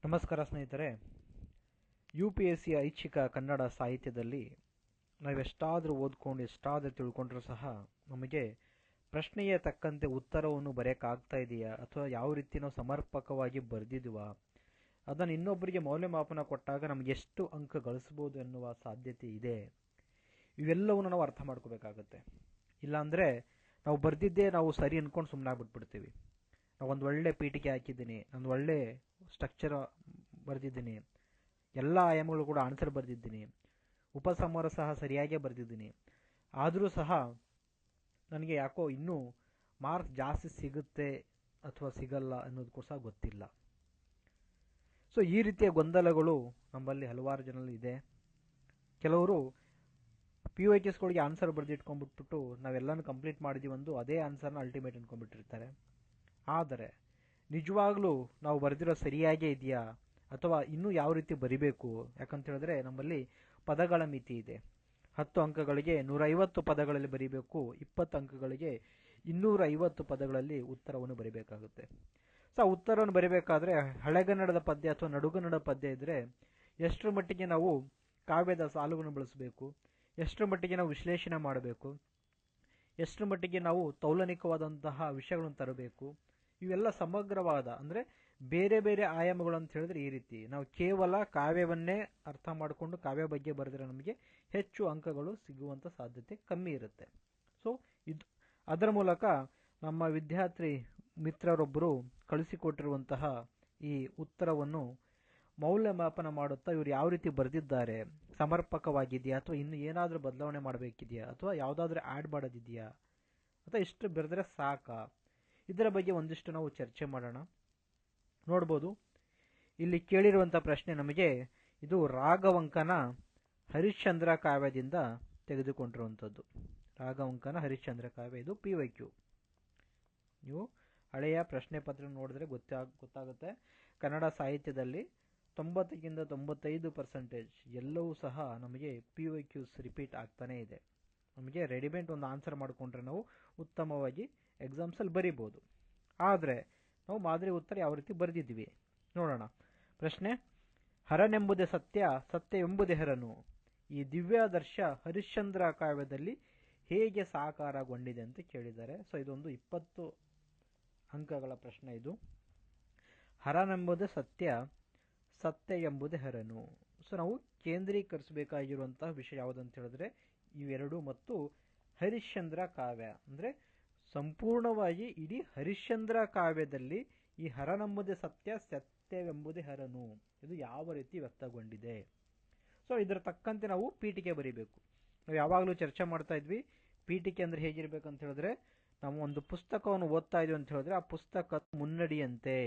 ನಮಸ್ಕಾರ ಸ್ನೇಹಿತರೆ. UPSC ಐಚ್ಛಿಕ ಕನ್ನಡ ಸಾಹಿತ್ಯದಲ್ಲಿ ನಾವೆಷ್ಟಾದರೂ ಓದ್ಕೊಂಡು ಎಷ್ಟಾದರೂ ತಿಳ್ಕೊಂಡ್ರೂ ಸಹ ನಮಗೆ ಪ್ರಶ್ನೆಯ ತಕ್ಕಂತೆ ಉತ್ತರವನ್ನು ಬರೆಯೋಕ್ಕಾಗ್ತಾ ಇದೆಯಾ ಅಥವಾ ಯಾವ ರೀತಿ ನಾವು ಸಮರ್ಪಕವಾಗಿ ಬರೆದಿದ್ದೀವಾ, ಅದನ್ನು ಇನ್ನೊಬ್ಬರಿಗೆ ಮೌಲ್ಯಮಾಪನ ಕೊಟ್ಟಾಗ ನಮಗೆ ಎಷ್ಟು ಅಂಕ ಗಳಿಸ್ಬೋದು ಎನ್ನುವ ಸಾಧ್ಯತೆ ಇದೆ. ಇವೆಲ್ಲವನ್ನು ನಾವು ಅರ್ಥ ಮಾಡ್ಕೋಬೇಕಾಗತ್ತೆ. ಇಲ್ಲಾಂದರೆ ನಾವು ಬರೆದಿದ್ದೇ ನಾವು ಸರಿ ಅಂದ್ಕೊಂಡು ಸುಮ್ಮನೆ ಬಿಟ್ಬಿಡ್ತೀವಿ. ನಾವು ಒಂದು ಒಳ್ಳೆ ಪೀಠಿಕೆ ಹಾಕಿದ್ದೀನಿ, ಒಂದು ಒಳ್ಳೆ ಸ್ಟ್ರಕ್ಚರ್ ಬರೆದಿದ್ದೀನಿ, ಎಲ್ಲ ಆಯಾಮಗಳು ಕೂಡ ಆನ್ಸರ್ ಬರೆದಿದ್ದೀನಿ, ಉಪಸಂಹಾರ ಸಹ ಸರಿಯಾಗೇ ಬರೆದಿದ್ದೀನಿ, ಆದರೂ ಸಹ ನನಗೆ ಯಾಕೋ ಇನ್ನೂ ಮಾರ್ಕ್ಸ್ ಜಾಸ್ತಿ ಸಿಗುತ್ತೆ ಅಥವಾ ಸಿಗಲ್ಲ ಅನ್ನೋದು ಕೂಡ ಸಹ ಗೊತ್ತಿಲ್ಲ. ಸೊ ಈ ರೀತಿಯ ಗೊಂದಲಗಳು ನಮ್ಮಲ್ಲಿ ಹಲವಾರು ಜನರಲ್ಲಿ ಇದೆ. ಕೆಲವರು PYQಸ್ಗಳಿಗೆ ಆನ್ಸರ್ ಬರೆದಿಟ್ಕೊಂಡ್ಬಿಟ್ಬಿಟ್ಟು ನಾವೆಲ್ಲನೂ ಕಂಪ್ಲೀಟ್ ಮಾಡಿದ್ದೀವಿ ಒಂದು ಅದೇ ಆನ್ಸರ್ನ ಅಲ್ಟಿಮೇಟ್ ಅಂದ್ಕೊಂಡ್ಬಿಟ್ಟಿರ್ತಾರೆ. ಆದರೆ ನಿಜವಾಗ್ಲೂ ನಾವು ಬರೆದಿರೋ ಸರಿಯಾಗೇ ಇದೆಯಾ ಅಥವಾ ಇನ್ನೂ ಯಾವ ರೀತಿ ಬರಿಬೇಕು? ಯಾಕಂತ ಹೇಳಿದ್ರೆ ನಮ್ಮಲ್ಲಿ ಪದಗಳ ಮಿತಿ ಇದೆ. 10 ಅಂಕಗಳಿಗೆ 150 ಪದಗಳಲ್ಲಿ ಬರಿಬೇಕು, 20 ಅಂಕಗಳಿಗೆ 250 ಪದಗಳಲ್ಲಿ ಉತ್ತರವನ್ನು ಬರಿಬೇಕಾಗುತ್ತೆ. ಸೊ ಆ ಉತ್ತರವನ್ನು ಬರಿಬೇಕಾದ್ರೆ ಹಳೆಗನ್ನಡದ ಪದ್ಯ ಅಥವಾ ನಡುಗನ್ನಡ ಪದ್ಯ ಇದ್ದರೆ ಎಷ್ಟರ ಮಟ್ಟಿಗೆ ನಾವು ಕಾವ್ಯದ ಸಾಲುಗಳನ್ನು ಬಳಸಬೇಕು, ಎಷ್ಟರ ಮಟ್ಟಿಗೆ ನಾವು ವಿಶ್ಲೇಷಣೆ ಮಾಡಬೇಕು, ಎಷ್ಟರ ಮಟ್ಟಿಗೆ ನಾವು ತೌಲನಿಕವಾದಂತಹ ವಿಷಯಗಳನ್ನು ತರಬೇಕು, ಇವೆಲ್ಲ ಸಮಗ್ರವಾದ ಅಂದರೆ ಬೇರೆ ಬೇರೆ ಆಯಾಮಗಳು ಅಂತ ಹೇಳಿದ್ರೆ ಈ ರೀತಿ ನಾವು ಕೇವಲ ಕಾವ್ಯವನ್ನೇ ಅರ್ಥ ಮಾಡಿಕೊಂಡು ಕಾವ್ಯ ಬಗ್ಗೆ ಬರೆದ್ರೆ ನಮಗೆ ಹೆಚ್ಚು ಅಂಕಗಳು ಸಿಗುವಂಥ ಸಾಧ್ಯತೆ ಕಮ್ಮಿ ಇರುತ್ತೆ. ಸೊ ಅದರ ಮೂಲಕ ನಮ್ಮ ವಿದ್ಯಾರ್ಥಿ ಮಿತ್ರರೊಬ್ಬರು ಕಳಿಸಿಕೊಟ್ಟಿರುವಂತಹ ಈ ಉತ್ತರವನ್ನು ಮೌಲ್ಯಮಾಪನ ಮಾಡುತ್ತಾ ಇವರು ಯಾವ ರೀತಿ ಬರೆದಿದ್ದಾರೆ, ಸಮರ್ಪಕವಾಗಿದೆಯಾ ಅಥವಾ ಇನ್ನು ಏನಾದರೂ ಬದಲಾವಣೆ ಮಾಡಬೇಕಿದೆಯಾ ಅಥವಾ ಯಾವುದಾದ್ರೂ ಆ್ಯಡ್ ಮಾಡೋದಿದೆಯಾ ಅಥವಾ ಇಷ್ಟು ಬರೆದ್ರೆ ಸಾಕಾ, ಇದರ ಬಗ್ಗೆ ಒಂದಿಷ್ಟು ನಾವು ಚರ್ಚೆ ಮಾಡೋಣ. ನೋಡ್ಬೋದು ಇಲ್ಲಿ ಕೇಳಿರುವಂಥ ಪ್ರಶ್ನೆ ನಮಗೆ ಇದು ರಾಘವಂಕನ ಹರಿಶ್ಚಂದ್ರ ಕಾವ್ಯದಿಂದ ತೆಗೆದುಕೊಂಡಿರುವಂಥದ್ದು. ರಾಘವಂಕನ ಹರಿಶ್ಚಂದ್ರ ಕಾವ್ಯ, ಇದು PYQ. ನೀವು ಹಳೆಯ ಪ್ರಶ್ನೆ ಪತ್ರ ನೋಡಿದ್ರೆ ಗೊತ್ತಾಗುತ್ತೆ. ಕನ್ನಡ ಸಾಹಿತ್ಯದಲ್ಲಿ 90ಕ್ಕಿಂತ 95% ಎಲ್ಲವೂ ಸಹ ನಮಗೆ PYQs ರಿಪೀಟ್ ಆಗ್ತಾನೇ ಇದೆ. ನಮಗೆ ರೆಡಿಮೇಡ್ ಒಂದು ಆನ್ಸರ್ ಮಾಡಿಕೊಂಡ್ರೆ ನಾವು ಉತ್ತಮವಾಗಿ ಎಕ್ಸಾಮ್ಸಲ್ಲಿ ಬರಿಬೋದು. ಆದರೆ ನಾವು ಮಾದರಿ ಉತ್ತರ ಯಾವ ರೀತಿ ಬರೆದಿದ್ವಿ ನೋಡೋಣ. ಪ್ರಶ್ನೆ: ಹರನೆಂಬುದೇ ಸತ್ಯ, ಸತ್ಯವೆಂಬುದೇ ಹರನು, ಈ ದಿವ್ಯಾದರ್ಶ ಹರಿಶ್ಚಂದ್ರ ಕಾವ್ಯದಲ್ಲಿ ಹೇಗೆ ಸಾಕಾರಗೊಂಡಿದೆ ಅಂತ ಕೇಳಿದ್ದಾರೆ. ಸೊ ಇದೊಂದು 20 ಅಂಕಗಳ ಪ್ರಶ್ನೆ ಇದು. ಹರನೆಂಬುದೇ ಸತ್ಯ, ಸತ್ಯ ಎಂಬುದೇ ಹರನು. ಸೊ ನಾವು ಕೇಂದ್ರೀಕರಿಸಬೇಕಾಗಿರುವಂತಹ ವಿಷಯ ಯಾವುದಂತ ಹೇಳಿದ್ರೆ ಇವೆರಡು ಮತ್ತು ಹರಿಶ್ಚಂದ್ರ ಕಾವ್ಯ ಅಂದರೆ ಸಂಪೂರ್ಣವಾಗಿ ಇಡೀ ಹರಿಶ್ಚಂದ್ರ ಕಾವ್ಯದಲ್ಲಿ ಈ ಹರನೆಂಬುದೇ ಸತ್ಯ, ಸತ್ಯವೆಂಬುದೇ ಹರನು ಇದು ಯಾವ ರೀತಿ ವ್ಯಕ್ತಗೊಂಡಿದೆ. ಸೊ ಇದರ ತಕ್ಕಂತೆ ನಾವು ಪೀಠಿಕೆ ಬರೀಬೇಕು. ನಾವು ಯಾವಾಗಲೂ ಚರ್ಚೆ ಮಾಡ್ತಾ ಇದ್ವಿ ಪೀಠಿಕೆ ಅಂದರೆ ಹೇಗಿರ್ಬೇಕಂತ ಹೇಳಿದ್ರೆ ನಾವು ಒಂದು ಪುಸ್ತಕವನ್ನು ಓದ್ತಾ ಇದ್ವಿ ಅಂತ ಹೇಳಿದ್ರೆ ಆ ಪುಸ್ತಕ ಮುನ್ನಡಿಯಂತೆ.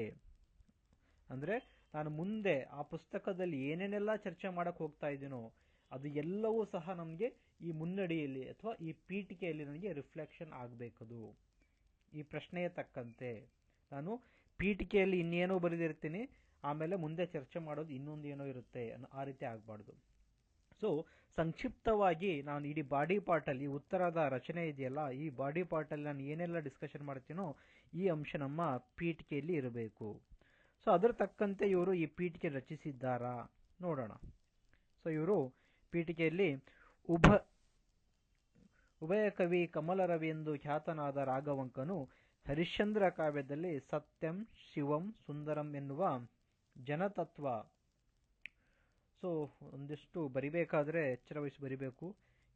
ಅಂದರೆ ನಾನು ಮುಂದೆ ಆ ಪುಸ್ತಕದಲ್ಲಿ ಏನೇನೆಲ್ಲ ಚರ್ಚೆ ಮಾಡಕ್ಕೆ ಹೋಗ್ತಾ ಇದ್ದೀನೋ ಅದು ಎಲ್ಲವೂ ಸಹ ನಮಗೆ ಈ ಮುನ್ನಡಿಯಲ್ಲಿ ಅಥವಾ ಈ ಪೀಠಿಕೆಯಲ್ಲಿ ನನಗೆ ರಿಫ್ಲೆಕ್ಷನ್ ಆಗಬೇಕದು. ಈ ಪ್ರಶ್ನೆಯ ತಕ್ಕಂತೆ ನಾನು ಪೀಠಿಕೆಯಲ್ಲಿ ಇನ್ನೇನೋ ಬರೆದಿರ್ತೀನಿ, ಆಮೇಲೆ ಮುಂದೆ ಚರ್ಚೆ ಮಾಡೋದು ಇನ್ನೊಂದು ಏನೋ ಇರುತ್ತೆ, ಆ ರೀತಿ ಆಗಬಾರ್ದು. ಸೊ ಸಂಕ್ಷಿಪ್ತವಾಗಿ ನಾನು ಇಡೀ ಬಾಡಿ ಪಾರ್ಟಲ್ಲಿ ಉತ್ತರದ ರಚನೆ ಇದೆಯಲ್ಲ, ಈ ಬಾಡಿ ಪಾರ್ಟಲ್ಲಿ ನಾನು ಏನೆಲ್ಲ ಡಿಸ್ಕಷನ್ ಮಾಡ್ತೀನೋ ಈ ಅಂಶ ನಮ್ಮ ಪೀಠಿಕೆಯಲ್ಲಿ ಇರಬೇಕು. ಸೊ ಅದರ ತಕ್ಕಂತೆ ಇವರು ಈ ಪೀಠಿಕೆ ರಚಿಸಿದ್ದಾರಾ ನೋಡೋಣ. ಸೊ ಇವರು ಪೀಠಿಕೆಯಲ್ಲಿ ಉಭಯ ಕವಿ ಕಮಲರವಿ ಎಂದು ಖ್ಯಾತನಾದ ರಾಘವಂಕನು ಹರಿಶ್ಚಂದ್ರ ಕಾವ್ಯದಲ್ಲಿ ಸತ್ಯಂ ಶಿವಂ ಸುಂದರಂ ಎನ್ನುವ ಜನತತ್ವ. ಸೊ ಒಂದಿಷ್ಟು ಬರಿಬೇಕಾದ್ರೆ ಎಚ್ಚರ ವಹಿಸಿ ಬರಿಬೇಕು.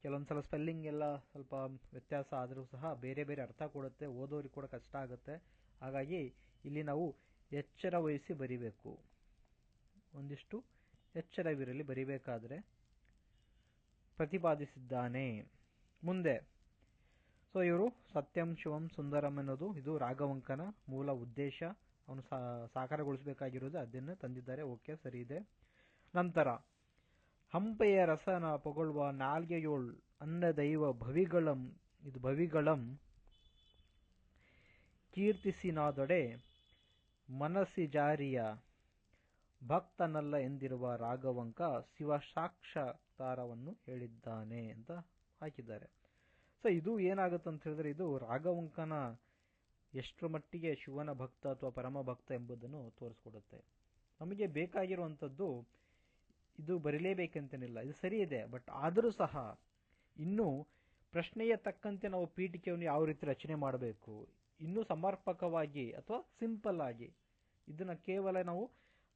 ಕೆಲವೊಂದ್ಸಲ ಸ್ಪೆಲ್ಲಿಂಗ್ ಎಲ್ಲ ಸ್ವಲ್ಪ ವ್ಯತ್ಯಾಸ ಆದರೂ ಸಹ ಬೇರೆ ಬೇರೆ ಅರ್ಥ ಕೊಡುತ್ತೆ, ಓದೋರಿಗೆ ಕೂಡ ಕಷ್ಟ ಆಗುತ್ತೆ. ಹಾಗಾಗಿ ಇಲ್ಲಿ ನಾವು ಎಚ್ಚರ ವಹಿಸಿ ಬರಿಬೇಕು, ಒಂದಿಷ್ಟು ಎಚ್ಚರವಿರಲಿ ಬರಿಬೇಕಾದ್ರೆ. ಪ್ರತಿಪಾದಿಸಿದ್ದಾನೆ ಮುಂದೆ. ಸೊ ಇವರು ಸತ್ಯಂ ಶಿವಂ ಸುಂದರಂ ಅನ್ನೋದು ಇದು ರಾಘವಂಕನ ಮೂಲ ಉದ್ದೇಶ, ಅವನು ಸಾಕಾರಗೊಳಿಸಬೇಕಾಗಿರೋದು ಅದನ್ನು ತಂದಿದ್ದಾರೆ. ಓಕೆ, ಸರಿ ಇದೆ. ನಂತರ ಹಂಪೆಯ ರಸನ ಪೊಗಳುವ ನಾಲ್ಗೆಯೋಳ್ ಅನ್ನದೈವ ಭವಿಗಳಂ, ಇದು ಭವಿಗಳಂ ಕೀರ್ತಿಸಿನಾದೊಡೆ ಮನಸ್ಸಿ ಜಾರಿಯ ಭಕ್ತನಲ್ಲ ಎಂದಿರುವ ರಾಘವಂಕ ಶಿವ ಸಾಕ್ಷಾತ್ಕಾರವನ್ನು ಹೇಳಿದ್ದಾನೆ ಅಂತ ಹಾಕಿದ್ದಾರೆ. ಸೊ ಇದು ಏನಾಗುತ್ತೆ ಅಂತ ಹೇಳಿದ್ರೆ ಇದು ರಾಘವಂಕನ ಎಷ್ಟರ ಮಟ್ಟಿಗೆ ಶಿವನ ಭಕ್ತ ಅಥವಾ ಪರಮ ಭಕ್ತ ಎಂಬುದನ್ನು ತೋರಿಸ್ಕೊಡುತ್ತೆ. ನಮಗೆ ಬೇಕಾಗಿರುವಂಥದ್ದು ಇದು ಬರೀಲೇಬೇಕಂತೇನಿಲ್ಲ, ಇದು ಸರಿ ಇದೆ. ಬಟ್ ಆದರೂ ಸಹ ಇನ್ನೂ ಪ್ರಶ್ನೆಯ ತಕ್ಕಂತೆ ನಾವು ಪೀಠಿಕೆಯನ್ನು ಯಾವ ರೀತಿ ರಚನೆ ಮಾಡಬೇಕು, ಇನ್ನೂ ಸಮರ್ಪಕವಾಗಿ ಅಥವಾ ಸಿಂಪಲ್ ಆಗಿ, ಇದನ್ನು ಕೇವಲ ನಾವು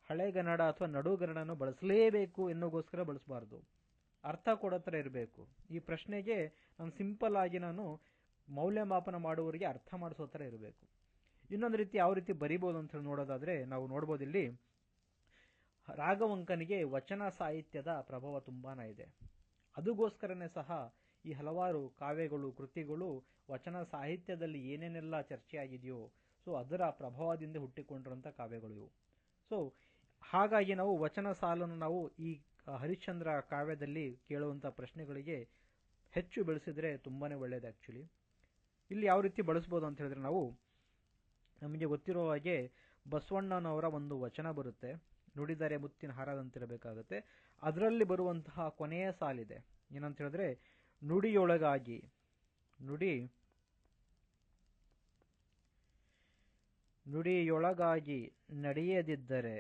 ಹಳೆಗನ್ನಡ ಅಥವಾ ನಡುಗನ್ನಡನ ಬಳಸಲೇಬೇಕು ಎನ್ನೋಗೋಸ್ಕರ ಬಳಸಬಾರ್ದು, ಅರ್ಥ ಕೊಡೋ ಥರ ಇರಬೇಕು. ಈ ಪ್ರಶ್ನೆಗೆ ನಾನು ಸಿಂಪಲ್ ಆಗಿ ನಾನು ಮೌಲ್ಯಮಾಪನ ಮಾಡುವವರಿಗೆ ಅರ್ಥ ಮಾಡಿಸೋ ಥರ ಇರಬೇಕು. ಇನ್ನೊಂದು ರೀತಿ ಯಾವ ರೀತಿ ಬರಿಬೋದು ಅಂತ ಹೇಳಿ ನೋಡೋದಾದರೆ ನಾವು ನೋಡ್ಬೋದು, ಇಲ್ಲಿ ರಾಘವಂಕನಿಗೆ ವಚನ ಸಾಹಿತ್ಯದ ಪ್ರಭಾವ ತುಂಬಾ ಇದೆ. ಅದಕ್ಕೋಸ್ಕರನೇ ಸಹ ಈ ಹಲವಾರು ಕಾವ್ಯಗಳು, ಕೃತಿಗಳು ವಚನ ಸಾಹಿತ್ಯದಲ್ಲಿ ಏನೇನೆಲ್ಲ ಚರ್ಚೆ ಆಗಿದೆಯೋ ಸೊ ಅದರ ಪ್ರಭಾವದಿಂದ ಹುಟ್ಟಿಕೊಂಡಿರುವಂಥ ಕಾವ್ಯಗಳು ಇವು. ಸೊ ಹಾಗಾಗಿ ನಾವು ವಚನ ಸಾಲನ್ನು ನಾವು ಈ ಹರಿಶ್ಚಂದ್ರ ಕಾವ್ಯದಲ್ಲಿ ಕೇಳುವಂಥ ಪ್ರಶ್ನೆಗಳಿಗೆ ಹೆಚ್ಚು ಬೆಳೆಸಿದ್ರೆ ತುಂಬಾ ಒಳ್ಳೆಯದು. ಆ್ಯಕ್ಚುಲಿ ಇಲ್ಲಿ ಯಾವ ರೀತಿ ಬಳಸ್ಬೋದು ಅಂತ ಹೇಳಿದ್ರೆ, ನಾವು ನಮಗೆ ಗೊತ್ತಿರೋ ಹಾಗೆ ಬಸವಣ್ಣನವರ ಒಂದು ವಚನ ಬರುತ್ತೆ, ನುಡಿದರೆ ಮುತ್ತಿನ ಹಾರದಂತಿರಬೇಕಾಗುತ್ತೆ. ಅದರಲ್ಲಿ ಬರುವಂತಹ ಕೊನೆಯ ಸಾಲಿದೆ, ಏನಂತ ಹೇಳಿದ್ರೆ ನುಡಿಯೊಳಗಾಗಿ ನಡೆಯದಿದ್ದರೆ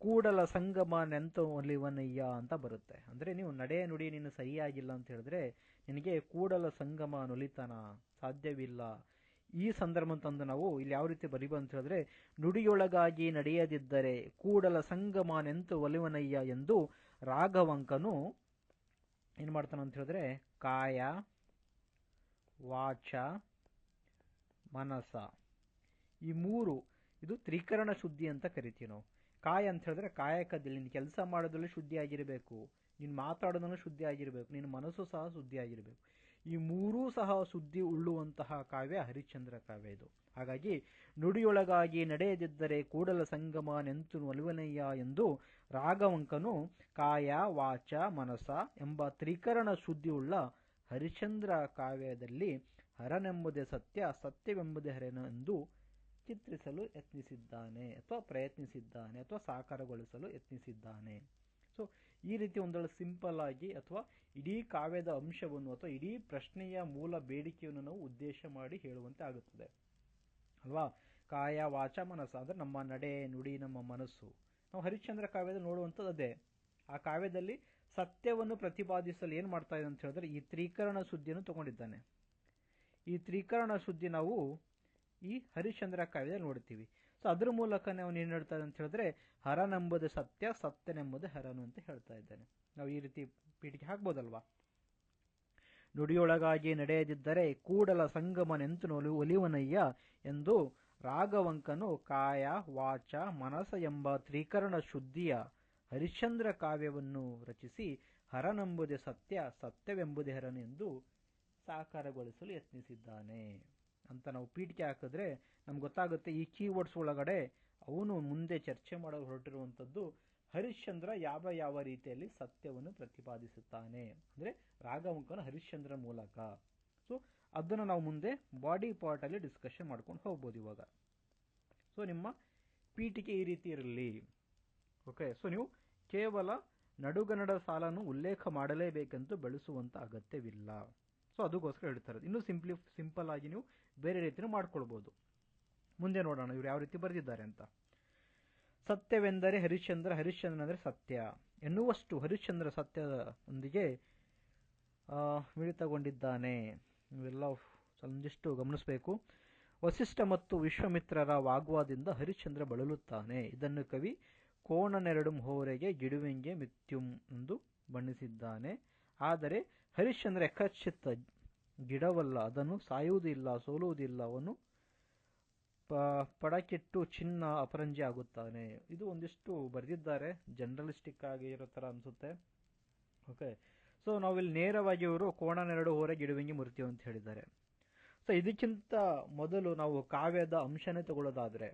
ಕೂಡಲ ಸಂಗಮ ನೆಂತು ಒಲಿವನಯ್ಯ ಅಂತ ಬರುತ್ತೆ. ಅಂದರೆ ನೀವು ನುಡಿ ನೀನು ಸರಿಯಾಗಿಲ್ಲ ಅಂತ ಹೇಳಿದ್ರೆ ನಿನಗೆ ಕೂಡಲ ಸಂಗಮ ನೊಲಿತನ ಸಾಧ್ಯವಿಲ್ಲ. ಈ ಸಂದರ್ಭ ತಂದು ನಾವು ಇಲ್ಲಿ ಯಾವ ರೀತಿ ಬರೀಬೋದು ಅಂತ ಹೇಳಿದ್ರೆ, ನುಡಿಯೊಳಗಾಗಿ ನಡೆಯದಿದ್ದರೆ ಕೂಡಲ ಸಂಗಮ ನೆಂತು ಒಲಿವನಯ್ಯ ಎಂದು ರಾಘವಂಕನು ಏನು ಮಾಡ್ತಾನೆ ಅಂತ ಹೇಳಿದ್ರೆ, ಕಾಯ ವಾಚ ಮನಸ ಈ ಮೂರು, ಇದು ತ್ರಿಕರಣ ಶುದ್ಧಿ ಅಂತ ಕರಿತೀವಿ ನಾವು. ಕಾಯ ಅಂತ ಹೇಳಿದ್ರೆ ಕಾಯಕದಲ್ಲಿ ನೀನು ಕೆಲಸ ಮಾಡೋದ್ರಲ್ಲಿ ಶುದ್ಧಿ ಆಗಿರಬೇಕು, ನೀನು ಮಾತಾಡೋದನ್ನು ಶುದ್ಧಿ ಆಗಿರಬೇಕು, ನಿನ್ನ ಮನಸ್ಸು ಸಹ ಶುದ್ಧಿ ಆಗಿರಬೇಕು. ಈ ಮೂರೂ ಸಹ ಶುದ್ಧಿ ಉಳ್ಳುವಂತಹ ಕಾವ್ಯ ಹರಿಶ್ಚಂದ್ರ ಕಾವ್ಯ ಇದು. ಹಾಗಾಗಿ ನುಡಿಯೊಳಗಾಗಿ ನಡೆಯದಿದ್ದರೆ ಕೂಡಲ ಸಂಗಮ ನೆಂತು ಒಲಿವನಯ್ಯ ಎಂದು ರಾಘವಂಕನು ಕಾಯ ವಾಚ ಮನಸ ಎಂಬ ತ್ರಿಕರಣ ಶುದ್ಧಿಯುಳ್ಳ ಹರಿಶ್ಚಂದ್ರ ಕಾವ್ಯದಲ್ಲಿ ಹರನೆಂಬುದೇ ಸತ್ಯ, ಸತ್ಯವೆಂಬುದೇ ಹರನು ಎಂದು ಚಿತ್ರಿಸಲು ಯತ್ನಿಸಿದ್ದಾನೆ ಅಥವಾ ಪ್ರಯತ್ನಿಸಿದ್ದಾನೆ ಅಥವಾ ಸಾಕಾರಗೊಳಿಸಲು ಯತ್ನಿಸಿದ್ದಾನೆ. ಸೊ ಈ ರೀತಿ ಒಂದೊಳ್ಳೆ ಸಿಂಪಲ್ ಆಗಿ ಅಥವಾ ಇಡೀ ಕಾವ್ಯದ ಅಂಶವನ್ನು ಅಥವಾ ಇಡೀ ಪ್ರಶ್ನೆಯ ಮೂಲ ಬೇಡಿಕೆಯನ್ನು ನಾವು ಉದ್ದೇಶ ಮಾಡಿ ಹೇಳುವಂತೆ ಆಗುತ್ತದೆ ಅಲ್ವಾ. ಕಾಯ ವಾಚ ಮನಸ ಅಂದರೆ ನಮ್ಮ ನಡೆ ನುಡಿ, ನಮ್ಮ ಮನಸ್ಸು. ನಾವು ಹರಿಶ್ಚಂದ್ರ ಕಾವ್ಯದಲ್ಲಿ ನೋಡುವಂಥದ್ದು ಅದೇ. ಆ ಕಾವ್ಯದಲ್ಲಿ ಸತ್ಯವನ್ನು ಪ್ರತಿಪಾದಿಸಲು ಏನು ಮಾಡ್ತಾ ಇದೆ ಅಂತ ಹೇಳಿದ್ರೆ ಈ ತ್ರಿಕರಣ ಶುದ್ಧಿಯನ್ನು ತಗೊಂಡಿದ್ದಾನೆ. ಈ ತ್ರಿಕರಣ ಶುದ್ಧಿ ನಾವು ಈ ಹರಿಶ್ಚಂದ್ರ ಕಾವ್ಯದಲ್ಲಿ ನೋಡ್ತೀವಿ. ಸೊ ಅದ್ರ ಮೂಲಕ ಅವನು ಏನು ಹೇಳ್ತಾರೆ ಅಂತ ಹೇಳಿದ್ರೆ, ಹರನೆಂಬುದು ಸತ್ಯ, ಸತ್ಯನೆಂಬುದು ಹರನು ಅಂತ ಹೇಳ್ತಾ ಇದ್ದಾನೆ. ನಾವು ಈ ರೀತಿ ಪೀಠಿಕೆ ಹಾಕ್ಬೋದಲ್ವಾ. ನುಡಿಯೊಳಗಾಗಿ ನಡೆಯದಿದ್ದರೆ ಕೂಡಲ ಸಂಗಮನೆಂತು ಒಲಿವನಯ್ಯ ಎಂದು ರಾಘವಂಕನು ಕಾಯ ವಾಚ ಮನಸ ಎಂಬ ತ್ರಿಕರಣ ಶುದ್ಧಿಯ ಹರಿಶ್ಚಂದ್ರ ಕಾವ್ಯವನ್ನು ರಚಿಸಿ ಹರನೆಂಬುದೇ ಸತ್ಯ, ಸತ್ಯವೆಂಬುದೇ ಹರನು ಎಂದು ಸಾಕಾರಗೊಳಿಸಲು ಯತ್ನಿಸಿದ್ದಾನೆ ಅಂತ ನಾವು ಪೀಠಿಕೆ ಹಾಕಿದ್ರೆ ನಮ್ಗೆ ಗೊತ್ತಾಗುತ್ತೆ. ಈ ಕೀವರ್ಡ್ಸ್ ಒಳಗಡೆ ಅವನು ಮುಂದೆ ಚರ್ಚೆ ಮಾಡಲು ಹೊರಟಿರುವಂಥದ್ದು ಹರಿಶ್ಚಂದ್ರ ಯಾವ ಯಾವ ರೀತಿಯಲ್ಲಿ ಸತ್ಯವನ್ನು ಪ್ರತಿಪಾದಿಸುತ್ತಾನೆ, ಅಂದರೆ ರಾಘವಂಕನ ಹರಿಶ್ಚಂದ್ರ ಮೂಲಕ. ಸೊ ಅದನ್ನು ನಾವು ಮುಂದೆ ಬಾಡಿ ಪಾರ್ಟಲ್ಲಿ ಡಿಸ್ಕಷನ್ ಮಾಡ್ಕೊಂಡು ಹೋಗ್ಬೋದು ಇವಾಗ. ಸೊ ನಿಮ್ಮ ಪೀಠಿಕೆ ಈ ರೀತಿ ಇರಲಿ. ಓಕೆ, ಸೊ ನೀವು ಕೇವಲ ನಡುಗನ್ನಡ ಸಾಲನ್ನು ಉಲ್ಲೇಖ ಮಾಡಲೇಬೇಕೆಂದು ಬೆಳೆಸುವಂಥ ಅಗತ್ಯವಿಲ್ಲ. ಸೊ ಅದಕ್ಕೋಸ್ಕರ ಹೇಳ್ತಾರೆ. ಇನ್ನೂ ಸಿಂಪಲ್ ಆಗಿ ನೀವು ಬೇರೆ ರೀತಿಯೂ ಮಾಡ್ಕೊಳ್ಬೋದು. ಮುಂದೆ ನೋಡೋಣ ಇವರು ಯಾವ ರೀತಿ ಬರೆದಿದ್ದಾರೆ ಅಂತ. ಸತ್ಯವೆಂದರೆ ಹರಿಶ್ಚಂದ್ರ, ಹರಿಶ್ಚಂದ್ರನೆಂದರೆ ಸತ್ಯ ಎನ್ನುವಷ್ಟು ಹರಿಶ್ಚಂದ್ರ ಸತ್ಯದೊಂದಿಗೆ ಮಿಳಿತಗೊಂಡಿದ್ದಾನೆ. ಇವೆಲ್ಲ ಒಂದಿಷ್ಟು ಗಮನಿಸಬೇಕು. ವಸಿಷ್ಠ ಮತ್ತು ವಿಶ್ವಾಮಿತ್ರರ ವಾಗ್ವಾದದಿಂದ ಹರಿಶ್ಚಂದ್ರ ಬಳಲುತ್ತಾನೆ. ಇದನ್ನು ಕವಿ ಕೋಣನೆರಡು ಹೋರೆಗೆ ಗಿಡುವೆಂಗೆ ಮಿಥ್ಯುಂ ಎಂದು ಬಣ್ಣಿಸಿದ್ದಾನೆ. ಆದರೆ ಹರಿಶ್ಚಂದ್ರ ಯಕಶ್ಚಿತ್ ಗಿಡವಲ್ಲ, ಅದನ್ನು ಸಾಯುವುದಿಲ್ಲ, ಸೋಲುವುದಿಲ್ಲ, ಅವನು ಪಡಕಿಟ್ಟು ಚಿನ್ನ ಅಪರಂಜಿ ಆಗುತ್ತಾನೆ. ಇದು ಒಂದಿಷ್ಟು ಬರೆದಿದ್ದಾರೆ, ಜನರಲಿಸ್ಟಿಕ್ ಆಗಿ ಇರೋ ಥರ ಅನಿಸುತ್ತೆ. ಓಕೆ, ಸೊ ನಾವಿಲ್ಲಿ ನೇರವಾಗಿ ಇವರು ಕೋಣನೆರಡು ಹೋರೆ ಗಿಡುವೆಂಗೆ ಮುರಿತೀವಿ ಅಂತ ಹೇಳಿದ್ದಾರೆ. ಸೊ ಇದಕ್ಕಿಂತ ಮೊದಲು ನಾವು ಕಾವ್ಯದ ಅಂಶನೇ ತಗೊಳ್ಳೋದಾದರೆ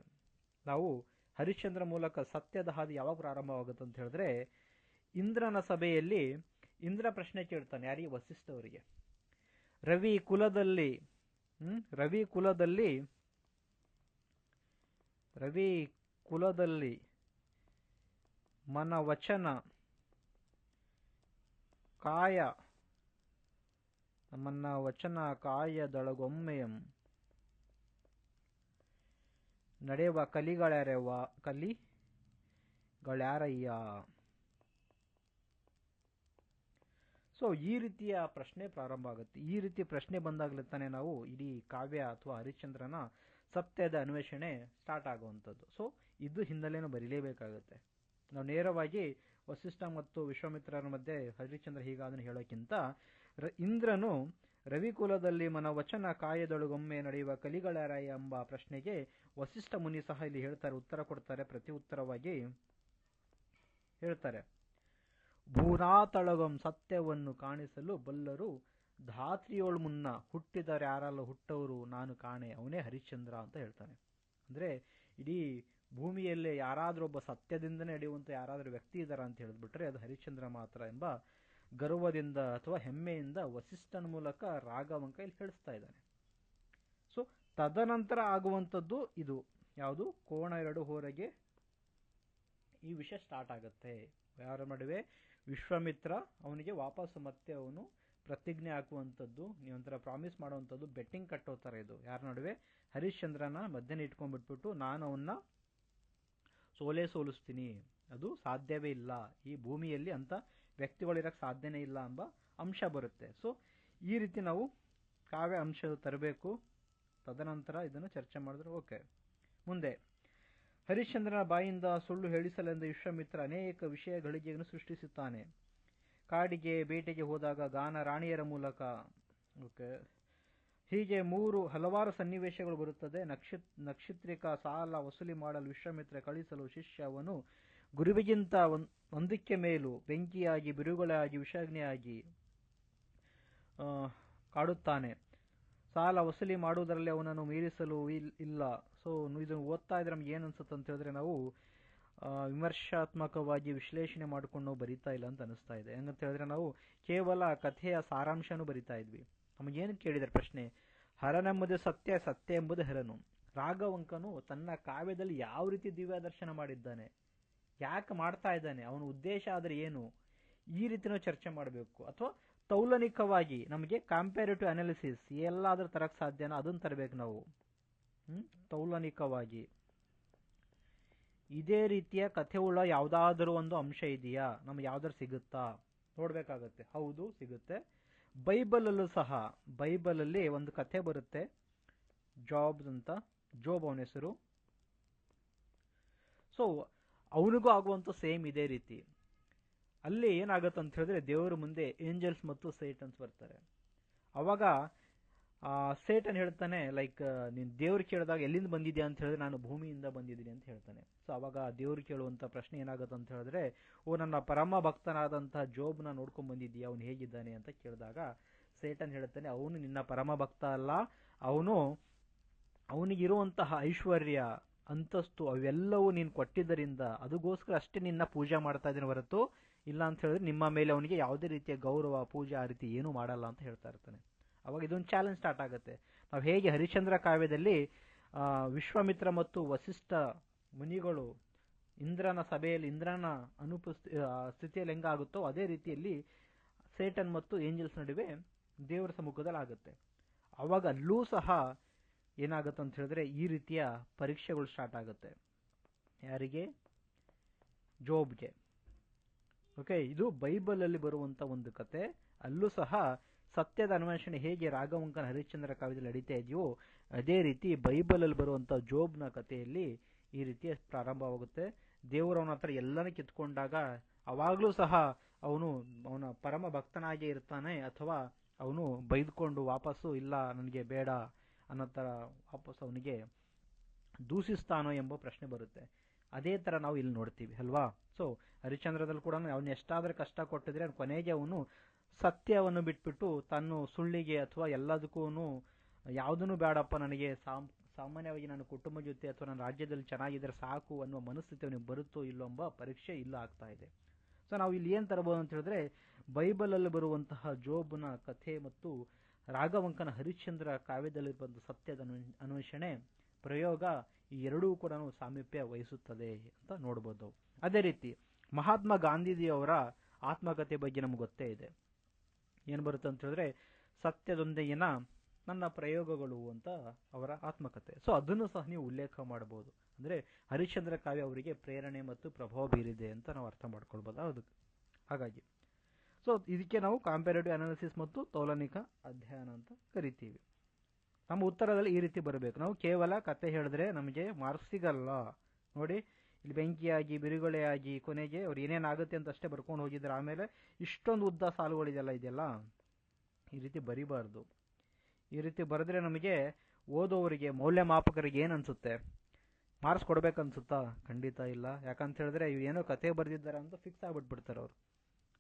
ನಾವು ಹರಿಶ್ಚಂದ್ರ ಮೂಲಕ ಸತ್ಯದ ಹಾದಿ ಯಾವಾಗ ಪ್ರಾರಂಭವಾಗುತ್ತೆ ಅಂತ ಹೇಳಿದ್ರೆ, ಇಂದ್ರನ ಸಭೆಯಲ್ಲಿ ಇಂದ್ರ ಪ್ರಶ್ನೆ ಕೇಳ್ತಾನೆ ಯಾರಿಗೆ? ವಸಿಷ್ಠ ಅವರಿಗೆ. ರವಿ ಕುಲದಲ್ಲಿ ಮನ ವಚನ ಕಾಯದೊಳಗೊಮ್ಮೆಯಂ ನಡೆಯುವ ಕಲಿಗಳಾರಯ್ಯ. ಸೊ ಈ ರೀತಿಯ ಪ್ರಶ್ನೆ ಪ್ರಾರಂಭ ಆಗುತ್ತೆ. ಈ ರೀತಿ ಪ್ರಶ್ನೆ ಬಂದಾಗಲೇ ತಾನೇ ನಾವು ಇಡೀ ಕಾವ್ಯ ಅಥವಾ ಹರಿಶ್ಚಂದ್ರನ ಸತ್ಯದ ಅನ್ವೇಷಣೆ ಸ್ಟಾರ್ಟ್ ಆಗುವಂಥದ್ದು. ಸೊ ಇದು ಹಿನ್ನೆಲೆಯನ್ನು ಬರೀಲೇಬೇಕಾಗುತ್ತೆ. ನಾವು ನೇರವಾಗಿ ವಸಿಷ್ಠ ಮತ್ತು ವಿಶ್ವಾಮಿತ್ರರ ಮಧ್ಯೆ ಹರಿಶ್ಚಂದ್ರ ಹೀಗಾದನ್ನು ಹೇಳೋಕ್ಕಿಂತ ಇಂದ್ರನು ರವಿಕುಲದಲ್ಲಿ ಮನವಚನ ಕಾಯದೊಳಗೊಮ್ಮೆ ನಡೆಯುವ ಕಲಿಗಳಾರಯ್ಯ ಎಂಬ ಪ್ರಶ್ನೆಗೆ ವಸಿಷ್ಠ ಮುನಿ ಸಹ ಇಲ್ಲಿ ಹೇಳ್ತಾರೆ, ಉತ್ತರ ಕೊಡ್ತಾರೆ. ಪ್ರತಿ ಉತ್ತರವಾಗಿ ಹೇಳ್ತಾರೆ, ಭೂನಾತಳಗಂ ಸತ್ಯವನ್ನು ಕಾಣಿಸಲು ಬಲ್ಲರು ಧಾತ್ರಿಯೋಳ್ ಮುನ್ನ ಹುಟ್ಟಿದರೆ ಯಾರಲ್ಲ ಹುಟ್ಟವರು ನಾನು ಕಾಣೆ ಅವನೇ ಹರಿಶ್ಚಂದ್ರ ಅಂತ ಹೇಳ್ತಾನೆ. ಅಂದ್ರೆ ಇಡೀ ಭೂಮಿಯಲ್ಲೇ ಯಾರಾದ್ರೂ ಒಬ್ಬ ಸತ್ಯದಿಂದನೇ ನಡೆಯುವಂತ ಯಾರಾದ್ರೂ ವ್ಯಕ್ತಿ ಇದ್ದಾರ ಅಂತ ಹೇಳಿದ್ಬಿಟ್ರೆ ಅದು ಹರಿಶ್ಚಂದ್ರ ಮಾತ್ರ ಎಂಬ ಗರ್ವದಿಂದ ಅಥವಾ ಹೆಮ್ಮೆಯಿಂದ ವಸಿಷ್ಠನ ಮೂಲಕ ರಾಘವಂಕ ಇಲ್ಲಿ ಹೇಳಿಸ್ತಾ ಇದ್ದಾನೆ. ಸೊ ತದನಂತರ ಆಗುವಂಥದ್ದು ಇದು ಯಾವುದು, ಕೋಣ 2 ಹೊರಗೆ ಈ ವಿಷಯ ಸ್ಟಾರ್ಟ್ ಆಗುತ್ತೆ. ಯಾರ ನಡುವೆ, ವಿಶ್ವಾಮಿತ್ರ ಅವನಿಗೆ ವಾಪಸ್ ಮತ್ತೆ ಅವನು ಪ್ರತಿಜ್ಞೆ ಹಾಕುವಂಥದ್ದು, ನೀವೊಂಥರ ಪ್ರಾಮಿಸ್ ಮಾಡುವಂಥದ್ದು, ಬೆಟ್ಟಿಂಗ್ ಕಟ್ಟೋ ಥರ ಇದು. ಯಾರ ನಡುವೆ, ಹರಿಶ್ಚಂದ್ರನ ಮಧ್ಯೆ ಇಟ್ಕೊಂಡ್ಬಿಟ್ಬಿಟ್ಟು ನಾನು ಅವನ್ನ ಸೋಲಿಸ್ತೀನಿ, ಅದು ಸಾಧ್ಯವೇ ಇಲ್ಲ, ಈ ಭೂಮಿಯಲ್ಲಿ ಅಂತ ವ್ಯಕ್ತಿಗಳಿರಕ್ಕೆ ಸಾಧ್ಯನೇ ಇಲ್ಲ ಎಂಬ ಅಂಶ ಬರುತ್ತೆ. ಸೊ ಈ ರೀತಿ ನಾವು ಕಾವ್ಯ ಅಂಶ ತರಬೇಕು. ತದನಂತರ ಇದನ್ನು ಚರ್ಚೆ ಮಾಡಿದ್ರೆ ಓಕೆ. ಮುಂದೆ, ಹರಿಶ್ಚಂದ್ರನ ಬಾಯಿಂದ ಸುಳ್ಳು ಹೇಳಿಸಲೆಂದು ವಿಶ್ವಾಮಿತ್ರ ಅನೇಕ ವಿಷಯಗಳಿಗೆಯನ್ನು ಸೃಷ್ಟಿಸುತ್ತಾನೆ. ಕಾಡಿಗೆ ಬೇಟೆಗೆ ಹೋದಾಗ ಗಾನ ರಾಣಿಯರ ಮೂಲಕ, ಓಕೆ, ಹೀಗೆ ಹಲವಾರು ಸನ್ನಿವೇಶಗಳು ಬರುತ್ತದೆ. ನಕ್ಷತ್ರಿಕ ಸಾಲ ವಸೂಲಿ ಮಾಡಲು ವಿಶ್ವಾಮಿತ್ರ ಕಳಿಸಲು ಶಿಷ್ಯ ಅವನು ಗುರುವಿಗಿಂತ ಒಂದಕ್ಕೆ ಮೇಲೂ ಬೆಂಕಿಯಾಗಿ ಬಿರುಗಾಳಿಯಾಗಿ ವಿಷಾಗ್ನಿಯಾಗಿ ಕಾಡುತ್ತಾನೆ. ಸಾಲ ವಸೂಲಿ ಮಾಡುವುದರಲ್ಲಿ ಅವನನ್ನು ಮೀರಿಸಲು ಇಲ್ಲ. ಸೊ ಇದನ್ನು ಓದ್ತಾ ಇದ್ರೆ ನಮ್ಗೆ ಏನು ಅನ್ಸುತ್ತೆ ಅಂತ ಹೇಳಿದ್ರೆ, ನಾವು ವಿಮರ್ಶಾತ್ಮಕವಾಗಿ ವಿಶ್ಲೇಷಣೆ ಮಾಡಿಕೊಂಡು ಬರಿತಾ ಇಲ್ಲ ಅಂತ ಅನಿಸ್ತಾ ಇದೆ. ಹೆಂಗಂತ ಹೇಳಿದ್ರೆ ನಾವು ಕೇವಲ ಕಥೆಯ ಸಾರಾಂಶನೂ ಬರಿತಾ ಇದ್ವಿ. ನಮಗೇನು ಕೇಳಿದರೆ ಪ್ರಶ್ನೆ, ಹರನೆಂಬುದು ಸತ್ಯ, ಸತ್ಯ ಎಂಬುದು ಹರನು. ರಾಘವಂಕನು ತನ್ನ ಕಾವ್ಯದಲ್ಲಿ ಯಾವ ರೀತಿ ದಿವ್ಯ ದರ್ಶನ ಮಾಡಿದ್ದಾನೆ, ಯಾಕೆ ಮಾಡ್ತಾ ಇದ್ದಾನೆ, ಅವನ ಉದ್ದೇಶ ಆದರೆ ಏನು, ಈ ರೀತಿನೂ ಚರ್ಚೆ ಮಾಡಬೇಕು. ಅಥವಾ ತೌಲನಿಕವಾಗಿ ನಮಗೆ ಕಂಪ್ಯಾರಿಟಿವ್ ಅನಾಲಿಸಿಸ್ ಎಲ್ಲಾದ್ರೂ ತರಕ್ಕೆ ಸಾಧ್ಯನಾ, ಅದನ್ನು ತರಬೇಕು ನಾವು. ತೌಲನಿಕವಾಗಿ ಇದೇ ರೀತಿಯ ಕಥೆ ಉಳ್ಳ ಯಾವುದಾದ್ರೂ ಒಂದು ಅಂಶ ಇದೆಯಾ, ನಮ್ಗೆ ಯಾವ್ದಾದ್ರು ಸಿಗುತ್ತಾ ನೋಡ್ಬೇಕಾಗತ್ತೆ. ಹೌದು, ಸಿಗುತ್ತೆ. ಬೈಬಲಲ್ಲೂ ಸಹ, ಬೈಬಲಲ್ಲಿ ಒಂದು ಕಥೆ ಬರುತ್ತೆ, ಜಾಬ್ ಅಂತ. ಜೋಬ್ ಅವನ ಹೆಸರು. ಸೊ ಅವನಿಗೂ ಆಗುವಂತ ಸೇಮ್ ಇದೇ ರೀತಿ. ಅಲ್ಲಿ ಏನಾಗುತ್ತೆ ಅಂತ ಹೇಳಿದ್ರೆ, ದೇವರ ಮುಂದೆ ಏಂಜಲ್ಸ್ ಮತ್ತು ಸೇಟನ್ಸ್ ಬರ್ತಾರೆ. ಅವಾಗ ಸೇಟನ್ ಹೇಳ್ತಾನೆ, ಲೈಕ್ ನೀನು ದೇವ್ರು ಕೇಳಿದಾಗ ಎಲ್ಲಿಂದ ಬಂದಿದ್ಯಾ ಅಂತ ಹೇಳಿದ್ರೆ ನಾನು ಭೂಮಿಯಿಂದ ಬಂದಿದ್ದೀನಿ ಅಂತ ಹೇಳ್ತಾನೆ. ಸೊ ಅವಾಗ ದೇವ್ರು ಕೇಳುವಂತ ಪ್ರಶ್ನೆ ಏನಾಗುತ್ತೆ ಅಂತ ಹೇಳಿದ್ರೆ, ನನ್ನ ಪರಮ ಭಕ್ತನಾದಂತಹ ಜೋಬ್ನ ನೋಡ್ಕೊಂಡ್ ಬಂದಿದ್ದೀಯಾ, ಅವನು ಹೇಗಿದ್ದಾನೆ ಅಂತ ಕೇಳಿದಾಗ ಸೇಟನ್ ಹೇಳ್ತಾನೆ, ಅವನು ನಿನ್ನ ಪರಮ ಭಕ್ತ ಅಲ್ಲ, ಅವನಿಗಿರುವಂತಹ ಐಶ್ವರ್ಯ ಅಂತಸ್ತು ಅವೆಲ್ಲವೂ ನೀನು ಕೊಟ್ಟಿದ್ದರಿಂದ ಅದಕ್ಕೋಸ್ಕರ ಅಷ್ಟೇ ನಿನ್ನ ಪೂಜೆ ಮಾಡ್ತಾ ಇದ್ದೀನಿ ಹೊರತು ಇಲ್ಲ ಅಂತ ಹೇಳಿದ್ರೆ ನಿಮ್ಮ ಮೇಲೆ ಅವನಿಗೆ ಯಾವುದೇ ರೀತಿಯ ಗೌರವ ಪೂಜೆ ಆ ರೀತಿ ಏನೂ ಮಾಡಲ್ಲ ಅಂತ ಹೇಳ್ತಾ ಇರ್ತಾನೆ. ಅವಾಗ ಇದೊಂದು ಚಾಲೆಂಜ್ ಸ್ಟಾರ್ಟ್ ಆಗುತ್ತೆ. ನಾವು ಹೇಗೆ ಹರಿಶ್ಚಂದ್ರ ಕಾವ್ಯದಲ್ಲಿ ವಿಶ್ವಾಮಿತ್ರ ಮತ್ತು ವಸಿಷ್ಠ ಮುನಿಗಳು ಇಂದ್ರನ ಸಭೆಯಲ್ಲಿ ಇಂದ್ರನ ಸ್ಥಿತಿಯಲ್ಲಿ ಹೆಂಗಾಗುತ್ತೋ ಅದೇ ರೀತಿಯಲ್ಲಿ ಸೇಟನ್ ಮತ್ತು ಏಂಜಲ್ಸ್ ನಡುವೆ ದೇವರ ಸಮ್ಮುಖದಲ್ಲಿ ಆಗುತ್ತೆ. ಅವಾಗ ಅಲ್ಲೂ ಸಹ ಏನಾಗುತ್ತೆ ಅಂತ ಹೇಳಿದ್ರೆ ಈ ರೀತಿಯ ಪರೀಕ್ಷೆಗಳು ಸ್ಟಾರ್ಟ್ ಆಗುತ್ತೆ. ಯಾರಿಗೆ? ಜೋಬ್ಗೆ. ಓಕೆ, ಇದು ಬೈಬಲ್ ಅಲ್ಲಿ ಬರುವಂತ ಒಂದು ಕತೆ. ಅಲ್ಲೂ ಸಹ ಸತ್ಯದ ಅನ್ವೇಷಣೆ ಹೇಗೆ ರಾಘವಂಕನ ಹರಿಶ್ಚಂದ್ರ ಕಾವ್ಯದಲ್ಲಿ ನಡೀತಾ ಇದೆಯೋ ಅದೇ ರೀತಿ ಬೈಬಲ್ ಅಲ್ಲಿ ಬರುವಂತ ಜೋಬ್ನ ಕಥೆಯಲ್ಲಿ ಈ ರೀತಿ ಪ್ರಾರಂಭವಾಗುತ್ತೆ. ದೇವರು ಅವನ ಹತ್ರ ಎಲ್ಲಾನು ಕಿತ್ಕೊಂಡಾಗ ಅವಾಗ್ಲೂ ಸಹ ಅವನ ಪರಮ ಭಕ್ತನಾಗಿ ಇರ್ತಾನೆ, ಅಥವಾ ಅವನು ಬೈದ್ಕೊಂಡು ವಾಪಸ್ಸು ಇಲ್ಲ ನನಗೆ ಬೇಡ ಅನ್ನೋ ತರ ವಾಪಸ್ ಅವನಿಗೆ ದೂಷಿಸ್ತಾನೋ ಎಂಬ ಪ್ರಶ್ನೆ ಬರುತ್ತೆ. ಅದೇ ತರ ನಾವು ಇಲ್ಲಿ ನೋಡ್ತೀವಿ ಅಲ್ವಾ. ಸೊ ಹರಿಶ್ಚಂದ್ರದಲ್ಲಿ ಕೂಡ ಅವನು ಎಷ್ಟಾದ್ರೂ ಕಷ್ಟ ಕೊಟ್ಟಿದ್ರೆ ಕೊನೆಗೆ ಅವನು ಸತ್ಯವನ್ನು ಬಿಟ್ಬಿಟ್ಟು ತನ್ನ ಸುಳ್ಳಿಗೆ ಅಥವಾ ಎಲ್ಲದಕ್ಕೂ ಯಾವುದನ್ನು ಬೇಡಪ್ಪ, ನನಗೆ ಸಾಮಾನ್ಯವಾಗಿ ನನ್ನ ಕುಟುಂಬ ಜೊತೆ ಅಥವಾ ನನ್ನ ರಾಜ್ಯದಲ್ಲಿ ಚೆನ್ನಾಗಿದ್ರೆ ಸಾಕು ಅನ್ನುವ ಮನಸ್ಥಿತಿ ಅವನಿಗೆ ಬರುತ್ತೋ ಇಲ್ಲೋ ಎಂಬ ಪರೀಕ್ಷೆ ಇಲ್ಲ ಆಗ್ತಾ ಇದೆ. ಸೊ ನಾವು ಇಲ್ಲಿ ಏನ್ ತರಬಹುದು ಅಂತ ಹೇಳಿದ್ರೆ, ಬೈಬಲ್ ಅಲ್ಲಿ ಬರುವಂತಹ ಜೋಬ್ನ ಕಥೆ ಮತ್ತು ರಾಘವಂಕನ ಹರಿಶ್ಚಂದ್ರ ಕಾವ್ಯದಲ್ಲಿ ಬಂದ ಸತ್ಯದ ಅನ್ವೇಷಣೆ ಪ್ರಯೋಗ ಈ ಎರಡೂ ಕೂಡ ಸಾಮೀಪ್ಯ ವಹಿಸುತ್ತದೆ ಅಂತ ನೋಡಬಹುದು. ಅದೇ ರೀತಿ ಮಹಾತ್ಮ ಗಾಂಧೀಜಿಯವರ ಆತ್ಮಕಥೆ ಬಗ್ಗೆ ನಮ್ಗೆ ಗೊತ್ತೇ ಇದೆ. ಏನ್ ಬರುತ್ತೆ ಅಂತ ಹೇಳಿದ್ರೆ, ಸತ್ಯದೊಂದಿಗಿನ ನನ್ನ ಪ್ರಯೋಗಗಳು ಅಂತ ಅವರ ಆತ್ಮಕಥೆ. ಸೊ ಅದನ್ನು ಸಹ ನೀವು ಉಲ್ಲೇಖ ಮಾಡಬಹುದು. ಅಂದರೆ ಹರಿಶ್ಚಂದ್ರ ಕಾವ್ಯ ಅವರಿಗೆ ಪ್ರೇರಣೆ ಮತ್ತು ಪ್ರಭಾವ ಬೀರಿದೆ ಅಂತ ನಾವು ಅರ್ಥ ಮಾಡ್ಕೊಳ್ಬೋದು. ಹೌದು, ಹಾಗಾಗಿ ಸೊ ಇದಕ್ಕೆ ನಾವು ಕಾಂಪ್ಯಾರೇಟಿವ್ ಅನಾಲಿಸಿಸ್ ಮತ್ತು ತೌಲನಿಕ ಅಧ್ಯಯನ ಅಂತ ಕರಿತೀವಿ. ನಮ್ಮ ಉತ್ತರದಲ್ಲಿ ಈ ರೀತಿ ಬರಬೇಕು. ನಾವು ಕೇವಲ ಕತೆ ಹೇಳಿದ್ರೆ ನಮಗೆ ಮಾರ್ಕ್ಸ್ ಸಿಗಲ್ಲ. ನೋಡಿ, ಇಲ್ಲಿ ಬೆಂಕಿಯಾಗಿ ಬಿರುಗಳೆಯಾಗಿ ಕೊನೆಗೆ ಅವ್ರು ಏನೇನಾಗುತ್ತೆ ಅಂತ ಅಷ್ಟೇ ಬರ್ಕೊಂಡು ಹೋಗಿದ್ದಾರೆ. ಆಮೇಲೆ ಇಷ್ಟೊಂದು ಉದ್ದ ಇದೆಯಲ್ಲ, ಈ ರೀತಿ ಬರಿಬಾರ್ದು. ಈ ರೀತಿ ಬರೆದ್ರೆ ನಮಗೆ ಓದೋವರಿಗೆ, ಮೌಲ್ಯಮಾಪಕರಿಗೆ ಏನು ಅನ್ಸುತ್ತೆ? ಮಾರ್ಕ್ಸ್ ಕೊಡ್ಬೇಕನ್ಸುತ್ತಾ? ಖಂಡಿತ ಇಲ್ಲ. ಯಾಕಂತ ಹೇಳಿದ್ರೆ ಇವ್ರು ಏನೋ ಕತೆ ಬರೆದಿದ್ದಾರೆ ಅಂತ ಫಿಕ್ಸ್ ಆಗ್ಬಿಟ್ಬಿಡ್ತಾರೆ ಅವರು.